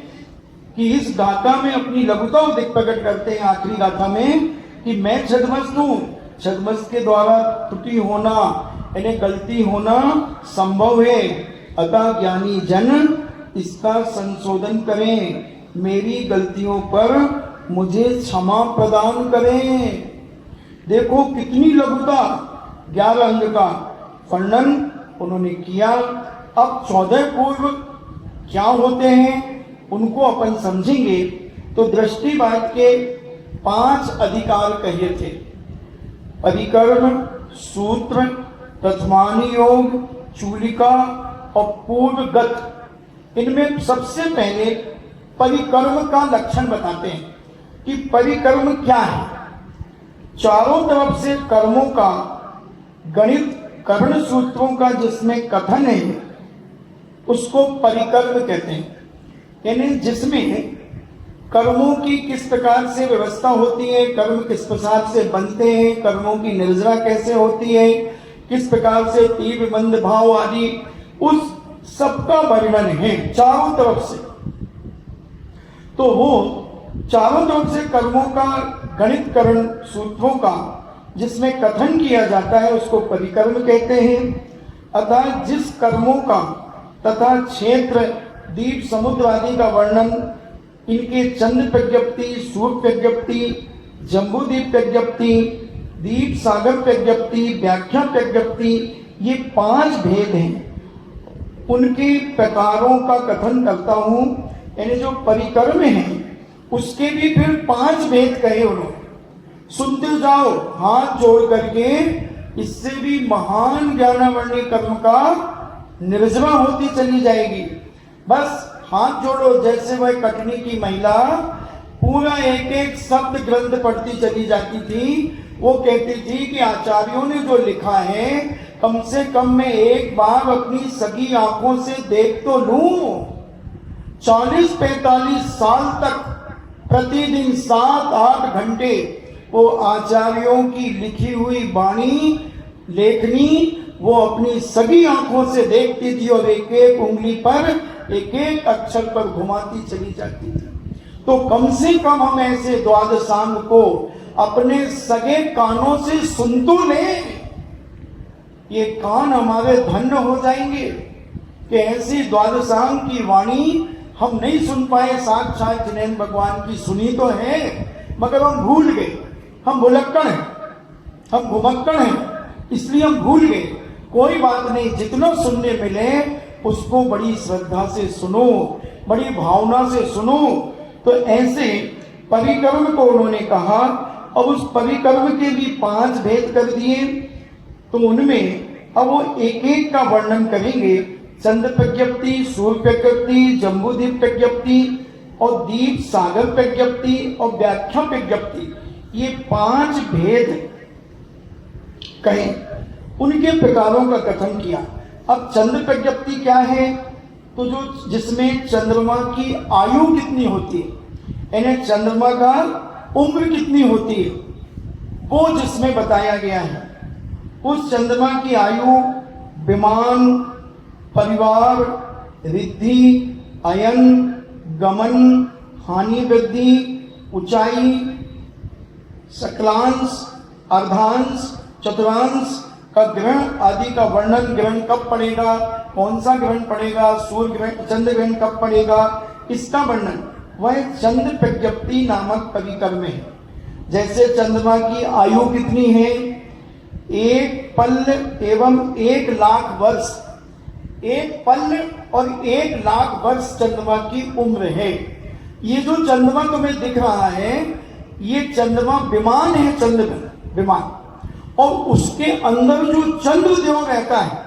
कि इस गाथा में अपनी लघुता प्रकट करते हैं, आखिरी गाथा में, कि मैं छदमस्त हूं। छदमस्त के द्वारा त्रुटि होना यानी गलती होना संभव है, अतः ज्ञानी जन इसका संशोधन करें, मेरी गलतियों पर मुझे क्षमा प्रदान करें। देखो कितनी लघुता, 11 अंग का वर्णन उन्होंने किया। अब 14 पूर्व क्या होते हैं उनको अपन समझेंगे। तो दृष्टिवाद के 5 अधिकार कहे थे: परिकर्म, सूत्र, प्रथमानी योग, चूलिका और पूर्वगत। इनमें सबसे पहले परिकर्म का लक्षण बताते हैं कि परिकर्म क्या है। चारों तरफ से कर्मों का गणित, कर्ण सूत्रों का जिसमें कथन है उसको परिकर्म कहते हैं। यानी जिसमें कर्मों की किस प्रकार से व्यवस्था होती है, कर्म किस प्रकार से बनते हैं, कर्मों की निर्जरा कैसे होती है, किस प्रकार से तीव्र मंद भाव आदि, उस सबका वर्णन है चारों तरफ से। तो वो चारों तरफ से कर्मों का गणित, करण सूत्रों का जिसमें कथन किया जाता है उसको परिकर्म कहते हैं। अतः जिस कर्मों का तथा क्षेत्र, द्वीप, समुद्र आदि का वर्णन, इनके चंद्र प्रज्ञप्ति, सूर्य प्रज्ञप्ति, जम्बूद्वीप प्रज्ञप्ति, दीप सागर प्रज्ञप्ति, व्याख्या प्रज्ञप्ति, ये 5 भेद हैं, उनके प्रकारों का कथन करता हूं। यानी जो परिकर्म है उसके भी फिर 5 भेद कहे उन्होंने। सुनते जाओ हाथ जोड़ करके, इससे भी महान ज्ञानावर्णी कर्म का निर्जरा होती चली जाएगी। बस हाथ जोड़ो, जैसे वह कटनी की महिला पूरा एक एक शब्द ग्रंथ पढ़ती चली जाती थी। वो कहती थी कि आचार्यों ने जो लिखा है कम से कम मैं एक बार अपनी सगी आंखों से देख तो लूं। 40-45 साल तक प्रतिदिन 7-8 घंटे वो आचार्यों की लिखी हुई वाणी, लेखनी वो अपनी सगी आंखों से देखती थी और एक एक उंगली पर, एक एक अक्षर पर घुमाती चली जाती थी। तो कम से कम हम ऐसे द्वादशांग को अपने सगे कानों से सुन तो लें। ये कान हमारे धन्य हो जाएंगे कि ऐसी द्वादशांग की वाणी हम नहीं सुन पाए। साक्षात जिनेन्द्र भगवान की सुनी तो है, मगर हम भूल गए। हम भुलक्कड़ हैं, हम घुमक्कड़ हैं, इसलिए हम भूल गए। कोई बात नहीं, जितना सुनने मिले उसको बड़ी श्रद्धा से सुनो, बड़ी भावना से सुनो। तो ऐसे परिकर्म को उन्होंने कहा। अब उस परिकर्म के भी 5 भेद कर दिए। तो उनमें अब वो एक एक का वर्णन करेंगे। चंद्र प्रज्ञप्ति, सूर्य प्रज्ञप्ति, जम्बूद्वीप प्रज्ञप्ति और दीप सागर प्रज्ञप्ति और व्याख्या प्रज्ञप्ति, ये 5 भेद कहे, उनके प्रकारों का कथन किया। अब चंद्र प्रज्ञप्ति क्या है? तो जो जिसमें चंद्रमा की आयु कितनी होती है, यानी चंद्रमा का उम्र कितनी होती है, वो जिसमें बताया गया है। उस चंद्रमा की आयु विमान, परिवार, रिद्धि, अयन, गमन, हानि, वृद्धि, ऊंचाई, सकलांश, अर्धांश, चतुर्थांश का ग्रहण आदि का वर्णन। ग्रहण कब पड़ेगा, कौन सा ग्रहण पड़ेगा, सूर्य ग्रहण, चंद्र ग्रहण कब पड़ेगा, इसका वर्णन वह चंद्र प्रज्ञप्ति नामक परिकर्म है। जैसे चंद्रमा की आयु कितनी है, 1 पल एवं 1 लाख वर्ष, 1 पल और 1 लाख वर्ष चंद्रमा की उम्र है। ये जो चंद्रमा तुम्हें दिख रहा है ये चंद्रमा विमान है, चंद्र विमान। और उसके अंदर जो चंद्रदेव रहता है,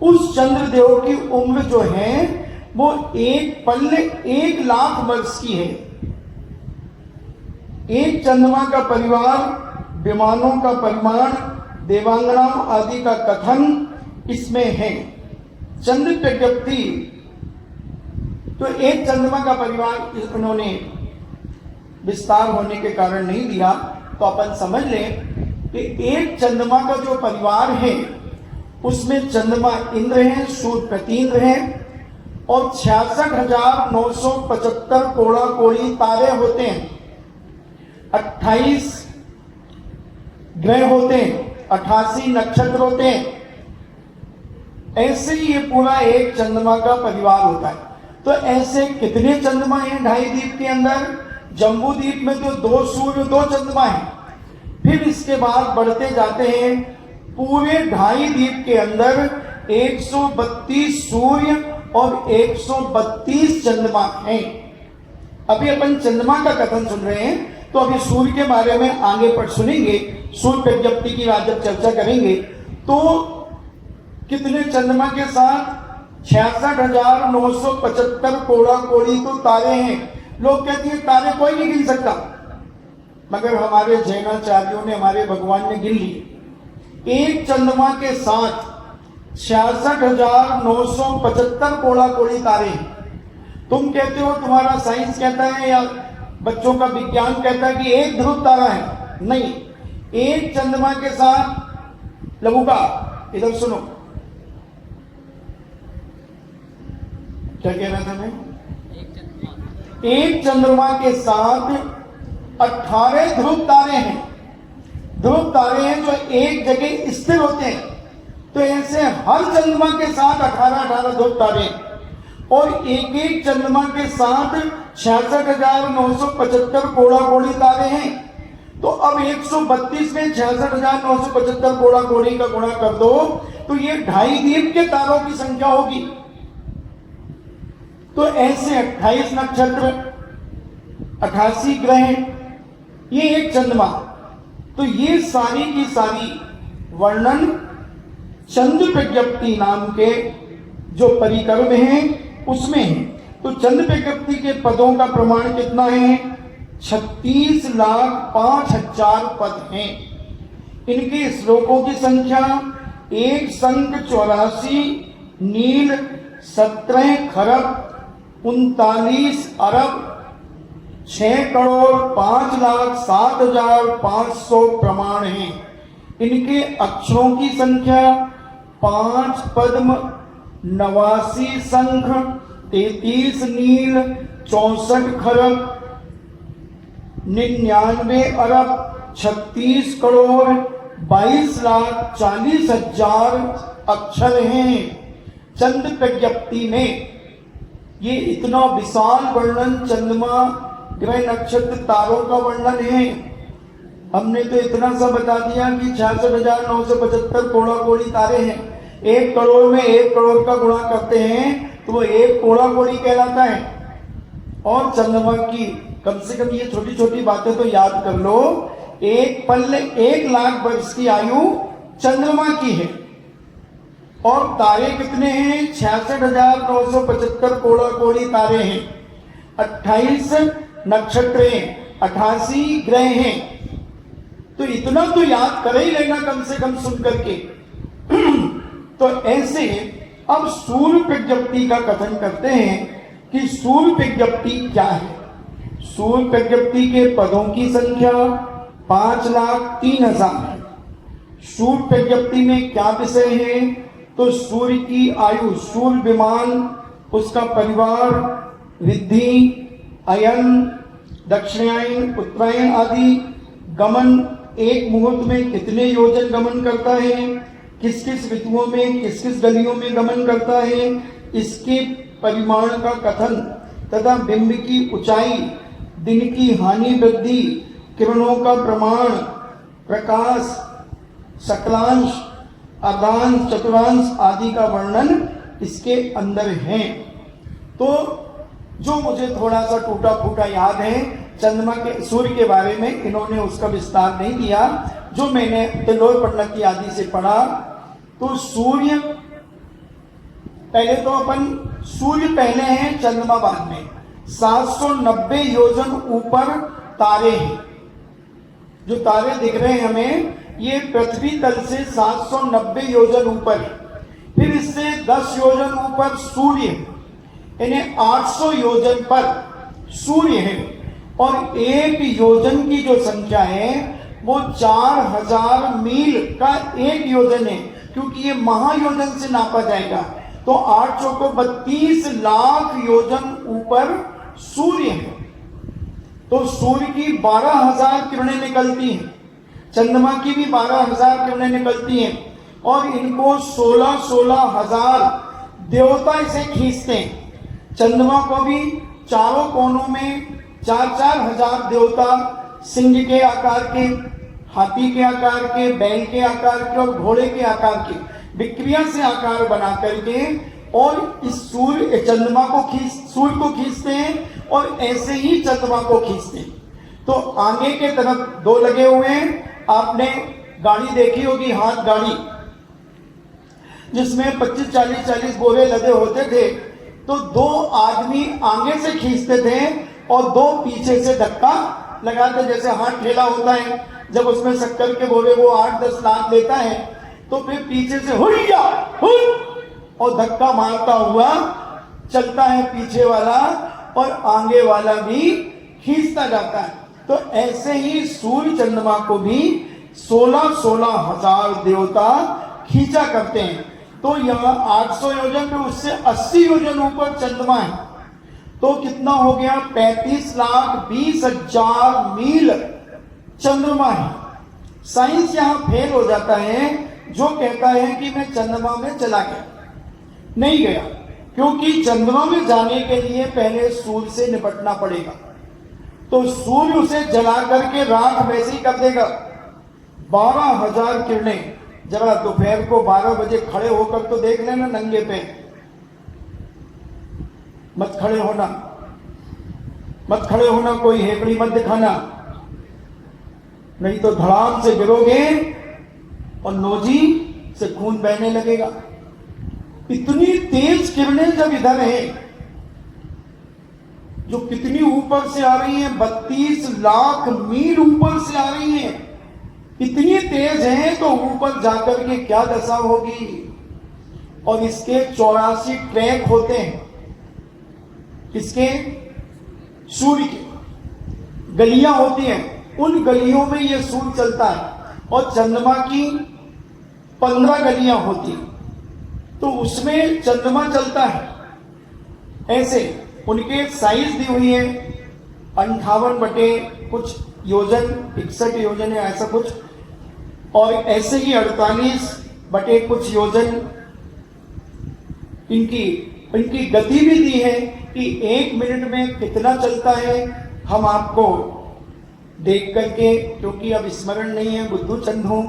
उस चंद्रदेव की उम्र जो है वो 1 पल 1 लाख वर्ष की है। एक चंद्रमा का परिवार, विमानों का परिमाण, देवांगना आदि का कथन इसमें है। चंद्र प्रज्ञप्ति तो एक चंद्रमा का परिवार उन्होंने विस्तार होने के कारण नहीं दिया। तो अपन समझ लें कि एक चंद्रमा का जो परिवार है उसमें चंद्रमा इंद्र है, सूर्य प्रतीन्द्र है और 66,975 कोड़ा कोड़ी तारे होते हैं, 28 ग्रह होते हैं, 88 नक्षत्र होते हैं। ऐसे ही ये पूरा एक चंद्रमा का परिवार होता है। तो ऐसे कितने चंद्रमा हैं ढाई द्वीप के अंदर? जम्बूद्वीप में तो 2 सूर्य 2 चंद्रमा है। फिर इसके बाद बढ़ते जाते हैं, पूरे 2.5 द्वीप के अंदर 132 सूर्य और 132 चंद्रमा हैं। अभी अपन चंद्रमा का कथन सुन रहे हैं, तो अभी सूर्य के बारे में आगे पर सुनेंगे। सूर्य प्रज्ञप्ति की आज जब चर्चा करेंगे तो कितने चंद्रमा के साथ 66,975 कोड़ा कोड़ी तो तारे हैं। लोग कहते हैं तारे कोई नहीं गिन सकता, मगर हमारे जैनाचार्यों ने, हमारे भगवान ने गिन लिए। एक चंद्रमा के साथ 66,975 कोड़ा कोड़ी तारे हैं। तुम कहते हो, तुम्हारा साइंस कहता है या बच्चों का विज्ञान कहता है कि एक ध्रुव तारा है। नहीं, एक चंद्रमा के साथ लघुका, इधर सुनो, क्या कह रहा था मैं? एक चंद्रमा के साथ 18 ध्रुव तारे हैं। ध्रुव तारे हैं जो एक जगह स्थिर होते हैं। तो ऐसे हर चंद्रमा के साथ 18 ध्रुव तारे हैं, और एक एक चंद्रमा के साथ 66,975 कोड़ा कोड़ी तारे हैं। तो अब 132 में 66,975 कोड़ा कोड़ी का गुणा कर दो, तो ये 2.5 द्वीप के तारों की संख्या होगी। तो ऐसे 28 नक्षत्र, 88 ग्रह, ये एक चंद्रमा। तो ये सारी की सारी वर्णन चंद्र प्रज्ञप्ति नाम के जो परिक्रम है उसमें है। तो चंद्र प्रज्ञप्ति के पदों का प्रमाण कितना है? 36,05,000 पद हैं। इनके श्लोकों की संख्या 1 संख 84, नील 17 खरब 39 अरब 6,05,07,500 प्रमाण हैं। इनके अक्षरों की संख्या 5 पद्म 89 शंख 33 नील 64 खरब 99 अरब 36 करोड़ 22,40,000 अक्षर हैं चंद्र प्रज्ञप्ति में। ये इतना विशाल वर्णन चंद्रमा ग्रह नक्षत्र तारों का वर्णन है। हमने तो इतना सा बता दिया कि 66,975 कोड़ा कोड़ी तारे हैं। 1 करोड़ में 1 करोड़ का गुणा करते हैं तो वो 1 कोड़ा कोड़ी कहलाता है। और चंद्रमा की कम से कम ये छोटी छोटी बातें तो याद कर लो। एक पल्ले 1 लाख वर्ष की आयु चंद्रमा की है। और तारे कितने हैं? 66,975 कोड़ा कोड़ी तारे हैं, 28 नक्षत्र हैं, 88 ग्रह हैं। तो इतना तो याद कर ही लेना कम से कम सुन करके। तो ऐसे अब सूर्य प्रज्ञप्ति का कथन करते हैं कि सूर्य प्रज्ञप्ति क्या है। सूर्य प्रज्ञप्ति के पदों की संख्या 5,03,000 है। सूर्य प्रज्ञप्ति में क्या विषय है? तो सूर्य की आयु, सूर्य विमान, उसका परिवार, रिद्धि, अयन, दक्षिणायन, उत्तरायण आदि, गमन, एक मुहूर्त में कितने योजन गमन करता है, किस किस ऋतुओं में किस किस गलियों में गमन करता है, इसके परिमाण का कथन तथा बिंब की ऊंचाई, दिन की हानि वृद्धि, किरणों का प्रमाण, प्रकाश, सकलांश, अर्धांश, चतुर्थांश आदि का वर्णन इसके अंदर है। तो जो मुझे थोड़ा सा टूटा फूटा याद है चंद्रमा के सूर्य के बारे में, इन्होंने उसका विस्तार नहीं किया। जो मैंने तिलोर पंडित आदि से पढ़ा, तो सूर्य पहले तो अपन सूर्य पहले हैं, चंद्रमा बाद में। 790 योजन ऊपर तारे हैं। जो तारे दिख रहे हैं हमें, ये पृथ्वी तल से 790 योजन ऊपर है। फिर इससे 10 योजन ऊपर सूर्य, इन्हें 800 योजन पर सूर्य है। और एक योजन की जो संख्या है वो 4,000 मील का एक योजन है, क्योंकि ये महायोजन से नापा जाएगा। तो 8 चौको 32 लाख योजन ऊपर सूर्य है। तो सूर्य की 12,000 किरणें निकलती हैं, चंद्रमा की भी 12,000 किरणें निकलती हैं, और इनको 16,000 देवता इसे खींचते हैं। चंद्रमा को भी चारों कोनों में 4-4 हजार देवता सिंह के आकार के, हाथी के आकार के, बैल के आकार के और घोड़े के आकार के विक्रिया से आकार बना करके और इस सूर्य को खींचते हैं और ऐसे ही चंद्रमा को खींचते हैं। तो आगे के तरफ 2 लगे हुए हैं। आपने गाड़ी देखी होगी, हाथ गाड़ी, जिसमें 25-40 बोरे लदे होते थे। तो 2 आदमी आगे से खींचते थे और 2 पीछे से धक्का लगाते, जैसे हाथ ठेला होता है, जब उसमें शक्कर के बोरे वो 8-10 लाख लेता है तो फिर पीछे से हुइया और धक्का मारता हुआ चलता है पीछे वाला और आगे वाला भी खींचता जाता है। तो ऐसे ही सूर्य चंद्रमा को भी 16 हजार देवता खींचा करते हैं। तो यहाँ 800 योजन में उससे 80 योजन ऊपर चंद्रमा है, तो कितना हो गया? 35,20,000 मील चंद्रमा है। साइंस यहाँ फेल हो जाता है जो कहता है कि मैं चंद्रमा में चला गया। नहीं गया, क्योंकि चंद्रमा में जाने के लिए पहले सूर्य से निपटना पड़ेगा। तो सूर्य उसे जला करके राख वैसे ही कर देगा। 12,000 किरणें। जरा दोपहर को 12 बजे खड़े होकर तो देख लेना नंगे पे, मत खड़े होना, कोई हेकड़ी मत दिखाना, नहीं तो धड़ाम से गिरोगे और नोजी से खून बहने लगेगा। इतनी तेज किरणें जब इधर है, जो कितनी ऊपर से आ रही हैं, 32 लाख मील ऊपर से आ रही हैं, इतनी तेज है तो ऊपर जाकर के क्या दशा होगी। और इसके 84 ट्रैक होते हैं, किसके? सूर्य के। गलियां होती हैं, उन गलियों में यह सूर्य चलता है। और चंद्रमा की 15 गलियां होती हैं, तो उसमें चंद्रमा चलता है। ऐसे उनके साइज दी हुई है 58 बटे कुछ योजन, 61 योजन है ऐसा कुछ, और ऐसे ही 48 बटे कुछ योजन। इनकी गति भी दी है कि 1 मिनट में कितना चलता है। हम आपको देख करके, क्योंकि अब स्मरण नहीं है, बुद्धू चंद हूं,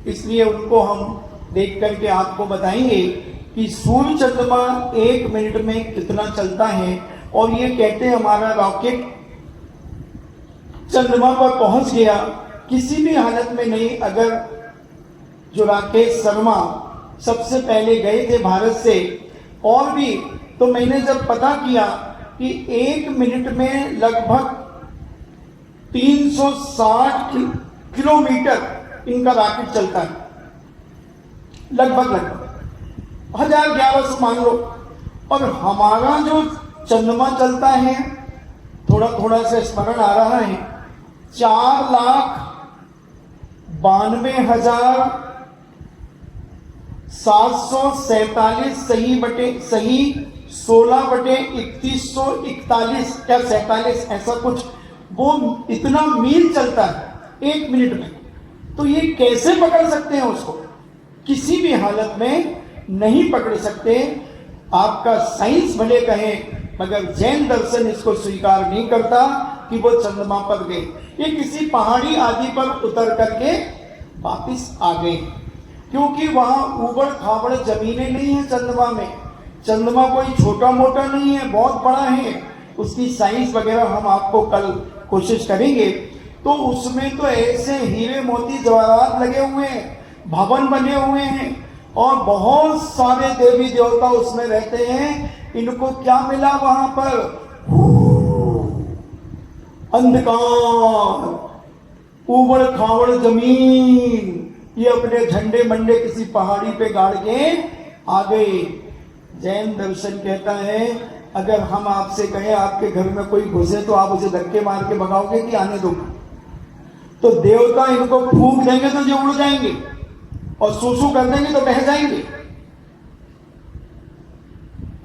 इसलिए उनको हम देख करके आपको बताएंगे कि सूर्य चंद्रमा 1 मिनट में कितना चलता है। और ये कहते हैं हमारा रॉकेट चंद्रमा पर पहुंच गया, किसी भी हालत में नहीं। अगर जो राकेश शर्मा सबसे पहले गए थे भारत से, और भी, तो मैंने जब पता किया कि 1 मिनट में लगभग 360 किलोमीटर इनका रॉकेट चलता है, लगभग 1011 से मान लो। और हमारा जो चंद्रमा चलता है, थोड़ा थोड़ा से स्मरण आ रहा है, 4,92,747 सही 16 बटे 3141 क्या 47 ऐसा कुछ, वो इतना मील चलता है 1 मिनट में। तो ये कैसे पकड़ सकते हैं उसको? किसी भी हालत में नहीं पकड़ सकते। आपका साइंस भले कहे, मगर जैन दर्शन इसको स्वीकार नहीं करता कि वो चंद्रमा पर गए। ये किसी पहाड़ी आदि पर उतर करके वापिस आ गए, क्योंकि वहां उबड़ खाबड़ जमीनें नहीं है चंद्रमा में। चंद्रमा कोई छोटा मोटा नहीं है, बहुत बड़ा है। उसकी साइंस वगैरह हम आपको कल कोशिश करेंगे। तो उसमें तो ऐसे हीरे मोती जवाहरात लगे हुए हैं, भवन बने हुए हैं, और बहुत सारे देवी देवता उसमें रहते हैं। इनको क्या मिला वहां पर? अंधकार, उबड़ खाबड़ जमीन। ये अपने झंडे मंडे किसी पहाड़ी पे गाड़ के आ गए। जैन दर्शन कहता है, अगर हम आपसे कहें आपके घर में कोई घुसे तो आप उसे धक्के मार के भगाओगे कि आने दोगे? तो देवता इनको फूंक देंगे तो ये उड़ जाएंगे, और सूसू कर देंगे तो बह जाएंगे।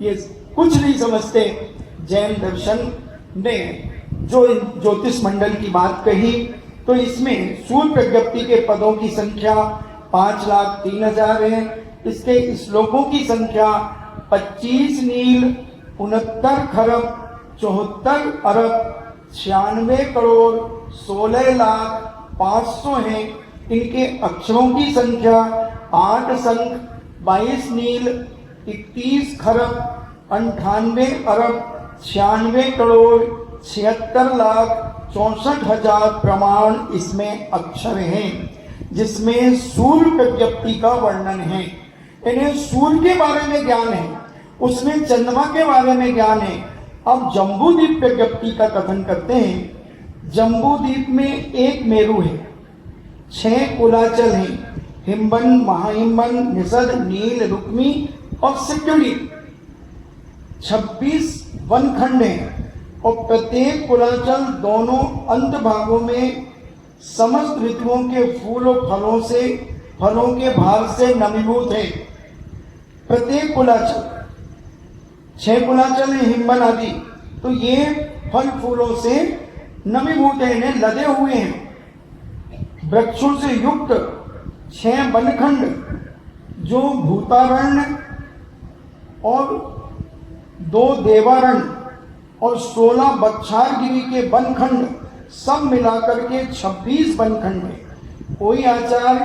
ये कुछ नहीं समझते। जैन दर्शन ने जो ज्योतिष मंडल की बात कही, तो इसमें सूर्य प्रज्ञप्ति के पदों की संख्या 5,03,000 है। इसके श्लोकों की संख्या 25 नील 69 खरब 74 अरब 96,16,05,00,000 हैं। इनके अक्षरों की संख्या 8 संख, 22 नील, 31 खरब, 98 अरब, 96,76,64,00,000 प्रमाण इसमें अक्षर हैं, जिसमें सूर्य प्रज्ञप्ति का वर्णन है। इन्हें सूर्य के बारे में ज्ञान है, उसमें चंद्रमा के बारे में ज्ञान है। अब जम्बूद्वीप प्रज्ञप्ति का कथन करते हैं। जम्बूद्वीप में एक मेरु है, 6 कुलाचल हैं, हिमबन, महाहिमबन, निषद, नील, रुक्मी और सिक्योड़ी। 26 वनखंड हैं और प्रत्येक कुलाचल दोनों अंत भागों में समस्त ऋतुओं के फूल और फलों के भार से नमीभूत है। प्रत्येक कुलाचल 6 कुलाचल हैं, हिमबन आदि, तो ये फल फूलों से नमीभूत है, इन्हें लदे हुए हैं। वृक्षों से युक्त 6 वनखंड जो भूतारण्य और 2 देवारण्य और 16 बच्छारगिरी के वनखंड सब मिलाकर के 26 वनखंड है। कोई आचार्य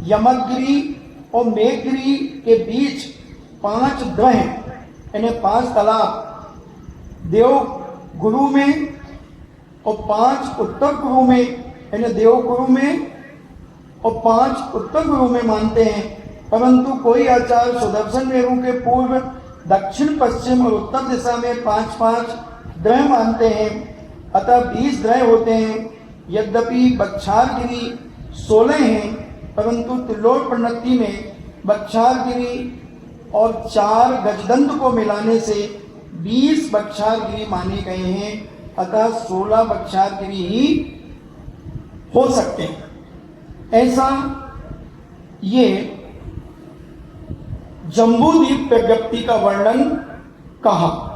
यमगिरी और मेघगिरी के बीच 5 द्रह, यानी 5 तालाब देवगुरु में और 5 उत्तर गुरु में, यानी देवगुरु में और 5 उत्तर गुरु में मानते हैं। परंतु कोई आचार्य सुदर्शन मेरु के पूर्व, दक्षिण, पश्चिम और उत्तर दिशा में 5-5 ग्रह मानते हैं, अतः 20 ग्रह होते हैं। यद्यपि बच्छारगिरी 16 हैं, परंतु त्रिलोक प्रणति में बच्छारगिरी और 4 गजदंत को मिलाने से 20 बच्छारगिरी माने गए हैं, अतः 16 बच्छारगिरी ही हो सकते हैं। ऐसा ये जम्बूद्वीप प्रज्ञप्ति का वर्णन कहा।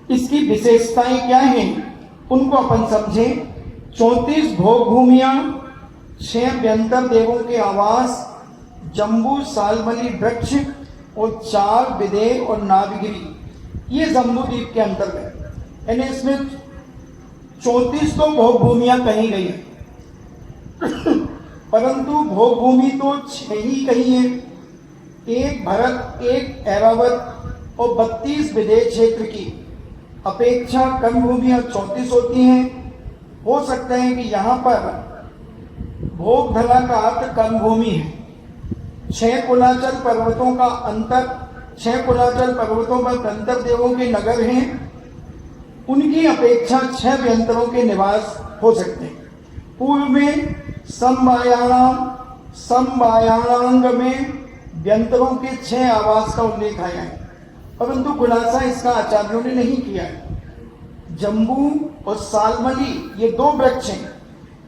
इसकी विशेषताएं क्या हैं उनको अपन समझें। 34 भोग भूमियां, 6 व्यंतर देवों के आवास, जम्बू सालमली वृक्ष और 4 विदेह और नाभिगिरी, ये जम्बूद्वीप के अंतर्गत। यानी इसमें 34 तो भोग भूमियां कही गई है, परंतु भोग भूमि तो 6 ही कही है। 1 भरत, 1 ऐरावत और 32 विदेह क्षेत्र की अपेक्षा कम भूमियां 34 होती हैं। हो सकता है कि यहाँ पर भोग धरा का अर्थ कम भूमि है। 6 कुलाचल पर्वतों का अंतर, 6 कुलाचल पर्वतों पर व्यंतर देवों के नगर हैं, उनकी अपेक्षा 6 व्यंतरों के निवास हो सकते हैं। पूर्व में समवायाणांग में व्यंतरों के 6 आवास का उल्लेख आया है, परंतु खुलासा इसका आचार्यों ने नहीं किया है। जम्बू और सालमली ये 2 वृक्ष हैं,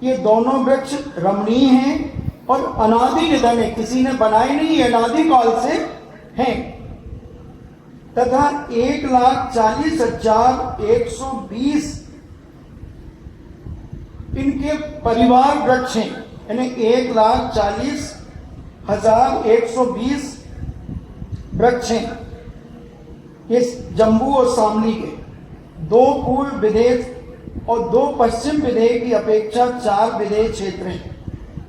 ये दोनों वृक्ष रमणीय हैं और अनादि निधन है, किसी ने बनाए नहीं, अनादि काल से हैं। तथा 1,40,120 इनके परिवार वृक्ष हैं, यानी 1,40,120 वृक्ष हैं ये जम्बू और शामली के। 2 पूर्व विदेह और 2 पश्चिम विदेह की अपेक्षा 4 विदेह क्षेत्र हैं।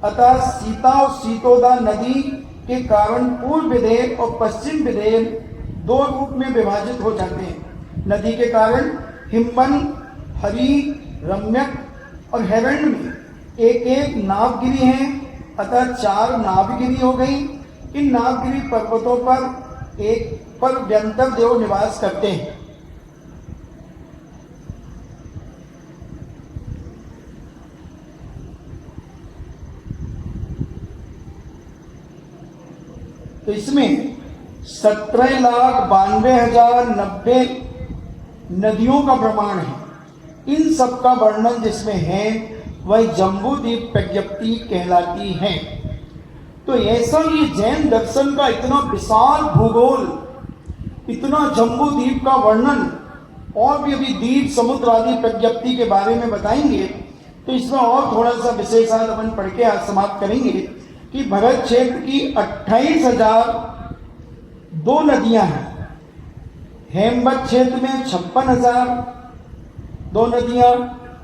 अतः सीता और सीतोदा नदी के कारण पूर्व विदेह और पश्चिम विदेह 2 रूप में विभाजित हो जाते हैं। नदी के कारण हिमबन, हरि, रम्यक और हिरण्य में 1-1 नावगिरी हैं, अतः 4 नावगिरी हो गई। इन नावगिरी पर्वतों पर एक पर व्यंतर देव निवास करते हैं। तो इसमें 17,92,090 नदियों का प्रमाण है। इन सब का वर्णन जिसमें है वह जम्बूद्वीप प्रज्ञप्ति कहलाती है। तो ऐसा ये जैन दर्शन का इतना विशाल भूगोल, इतना जम्बूद्वीप का वर्णन, और भी अभी द्वीप समुद्र आदि प्रज्ञप्ति के बारे में बताएंगे। तो इसमें और थोड़ा सा विशेषाल अपन पढ़ के आज समाप्त करेंगे कि भरत क्षेत्र की 28,002 नदियां हैं। हेमवत क्षेत्र में 56,002 नदियां,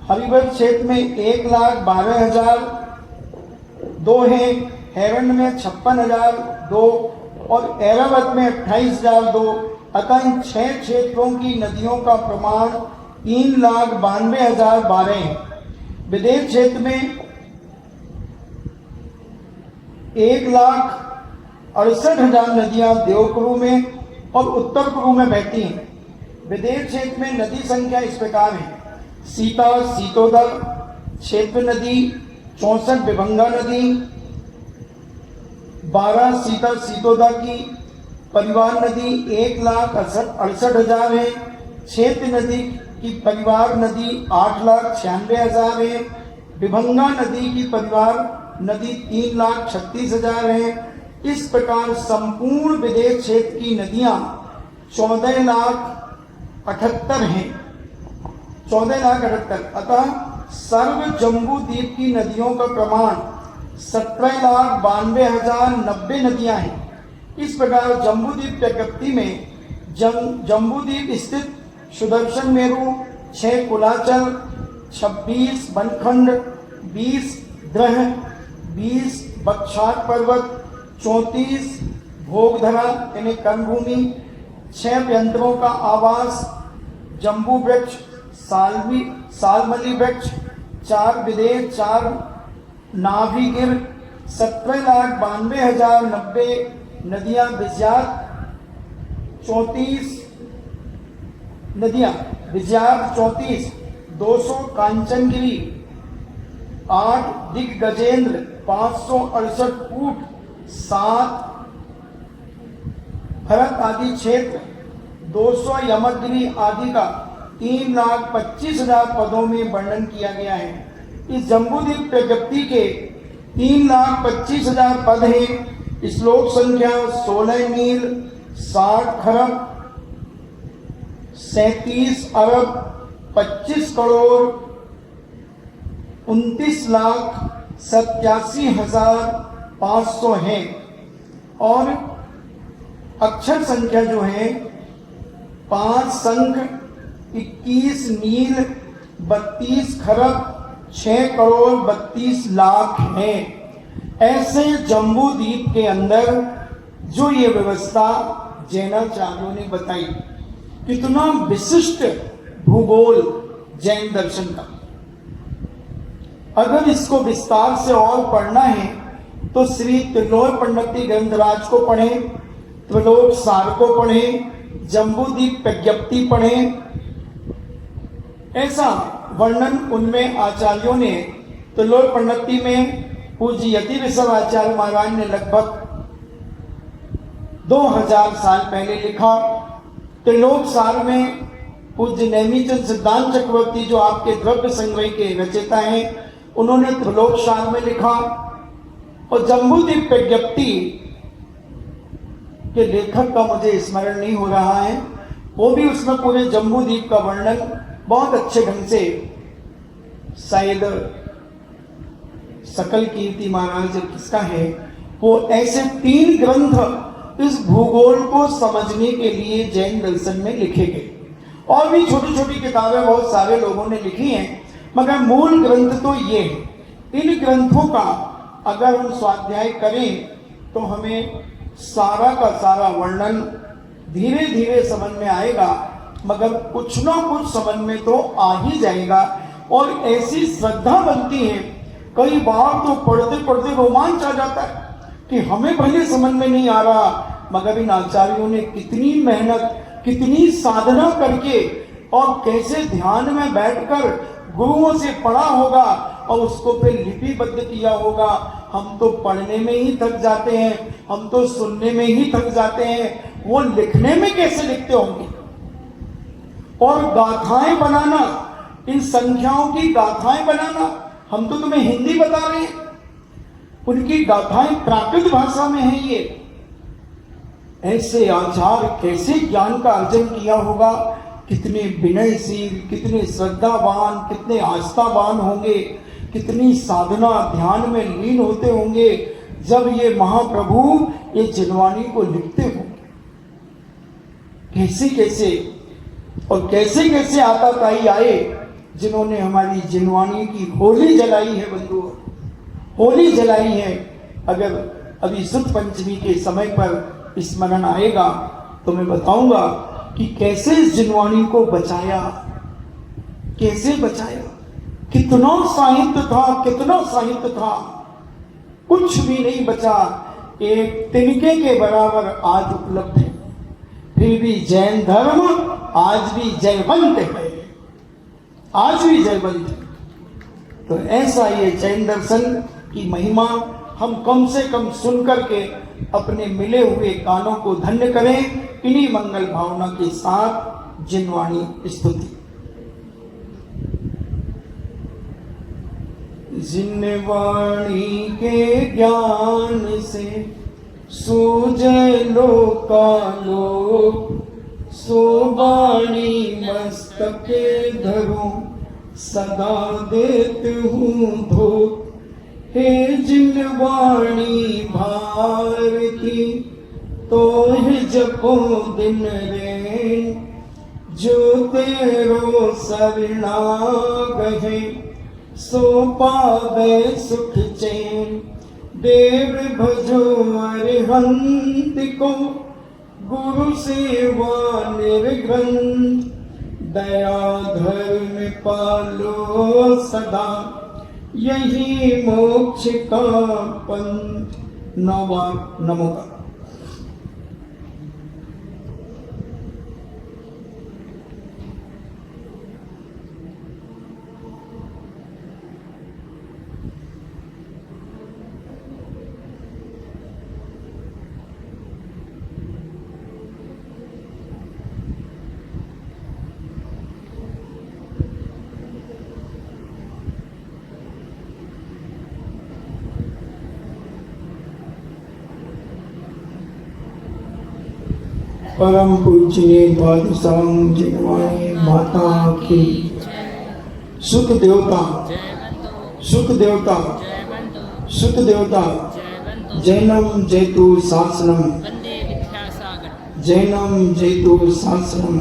हरिभर क्षेत्र में 1,12,002 है, हेरन में 56,002 और एरावत में 28,002। अतः इन 6 क्षेत्रों की नदियों का प्रमाण 3,92,012 है। विदेश क्षेत्र में 1,68,000 नदियां देवकुरु में और उत्तर कुरु में बहती हैं। विदेश क्षेत्र में नदी संख्या इस प्रकार है: सीता सीतोदर क्षेत्र नदी, 64 विभंगा नदी, 12 सीता सीतोदा की परिवार नदी 1,68,000 है। क्षेत्र नदी की परिवार नदी 8,96,000 है। विभंगा नदी की परिवार नदी 3,36,000 है। इस प्रकार संपूर्ण विदेश क्षेत्र की नदियां 14,78,000 हैं। 14,78,000। अतः सर्व जम्बू द्वीप की नदियों का प्रमाण 17,92,090 नदियां हैं। इस प्रकार जम्बूद्वीप प्रकृति में जम्बूद्वीप स्थित सुदर्शन मेरु, 6 कुलाचल, 26 बनखंड, 20 द्रह, 20 बक्षाट पर्वत, 34 भोगधरा यानी कर्मभूमि, 6 व्यंतरों का आवास, जम्बू वृक्ष, सालमली वृक्ष, 4 विदेश, 4 नाभिगिर, 17,92,090 नदियां विजयात, 34 नदियां विजयात, 34 200 कांचनगिरी, 8 दिग्गजेंद्र, 568 कूट, 7 भरत आदि क्षेत्र, 200 यमगिरी आदि का 3,25,000 पदों में वर्णन किया गया है। इस जम्बूद्वीप प्रकृति के 3,25,000 पद हैं। श्लोक संख्या 16 मील, 60 खरब, 37 अरब, 25 करोड़, 29,87,500 है। और अक्षर संख्या जो है 5 शंख, 21 नील, 32 खरब, 6 करोड़ 32 लाख है। ऐसे जम्बू द्वीप के अंदर जो ये व्यवस्था जैनाचार्यों ने बताई, कितना विशिष्ट भूगोल जैन दर्शन का। अगर इसको विस्तार से और पढ़ना है तो श्री त्रिलोक पंडिती ग्रंथराज को पढ़ें, त्रिलोक सार को पढ़ें, जम्बूद्वीप प्रज्ञप्ति पढ़ें। ऐसा वर्णन उनमें आचार्यों ने त्रिलोक पंडिती में पूज्य यति ऋषभ आचार्य महाराज ने लगभग 2000 साल पहले लिखा। त्रिलोक सार में पूज्य नेमीचंद सिद्धांत चक्रवर्ती जो आपके द्रव्य संग्रह के रचयिता हैं, उन्होंने त्रिलोक सार में लिखा। और जम्बूद्वीप प्रज्ञप्ति के लेखक का मुझे स्मरण नहीं हो रहा है, वो भी उसमें पूरे जम्बूद्वीप का वर्णन बहुत अच्छे ढंग से, शायद सकल कीर्ति महाराज किसका है, वो ऐसे 3 ग्रंथ इस भूगोल को समझने के लिए जैन दर्शन में लिखे गए। और भी छोटी छोटी किताबें बहुत सारे लोगों ने लिखी हैं, मगर मूल ग्रंथ तो ये है। इन ग्रंथों का अगर हम स्वाध्याय करें तो हमें सारा का सारा वर्णन धीरे धीरे समझ में आएगा, मगर कुछ ना कुछ समझ में तो आ ही जाएगा। और ऐसी श्रद्धा बनती है, कई बार तो पढ़ते पढ़ते रोमांच आ जाता है कि हमें भले समझ में नहीं आ रहा, मगर इन आचार्यों ने कितनी मेहनत, कितनी साधना करके और कैसे ध्यान में बैठकर गुरुओं से पढ़ा होगा और उसको फिर लिपिबद्ध किया होगा। हम तो पढ़ने में ही थक जाते हैं, हम तो सुनने में ही थक जाते हैं, वो लिखने में कैसे लिखते होंगे। और गाथाएं बनाना, इन संख्याओं की गाथाएं बनाना, हम तो तुम्हें हिंदी बता रहे हैं, उनकी गाथाएं प्राकृत भाषा में है। ये ऐसे आचार कैसे ज्ञान का अर्जन किया होगा, कितने विनयशील, कितने श्रद्धावान, कितने आस्थावान होंगे, कितनी साधना ध्यान में लीन होते होंगे जब ये महाप्रभु ये जिनवाणी को लिखते होंगे। कैसे कैसे और कैसे कैसे आताताई आए जिन्होंने हमारी जिनवानी की होली जलाई है बंधुओं, होली जलाई है। अगर अभी सुद पंचमी के समय पर स्मरण आएगा तो मैं बताऊंगा कि कैसे इस जिनवानी को बचाया, कैसे बचाया। कितना साहित्य था, कितना साहित्य था, कुछ भी नहीं बचा, एक तिनके के बराबर आज उपलब्ध है। फिर भी जैन धर्म आज भी जयवंत है, आज भी जयवंत है। तो ऐसा ये जैन दर्शन की महिमा हम कम से कम सुन करके अपने मिले हुए कानों को धन्य करें। इन्हीं मंगल भावना के साथ जिनवाणी स्तुति। जिनवाणी के ज्ञान से सूझे लोकालो, सो वाणी मस्तके धरो, सदा देत हूँ धो। हे जिनवाणी भारती, तो है जपो दिन रे, जो तेरो शरणागहे, सो पावे सुख चैन। देव भजो अरिहंत को, गुरु सेवा निर्ग्रंथ। दया धर्म पालो सदा, यही मोक्ष का पंथ। नवा नमो का परम पूजनीय द्वादशांग जिनवाणी माता की। सुख देवता, सुख देवता, सुख देवता। जैनम जयतु शासनम, जैनम जयतु शासनम,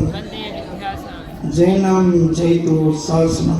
जैनम जयतु शासनम।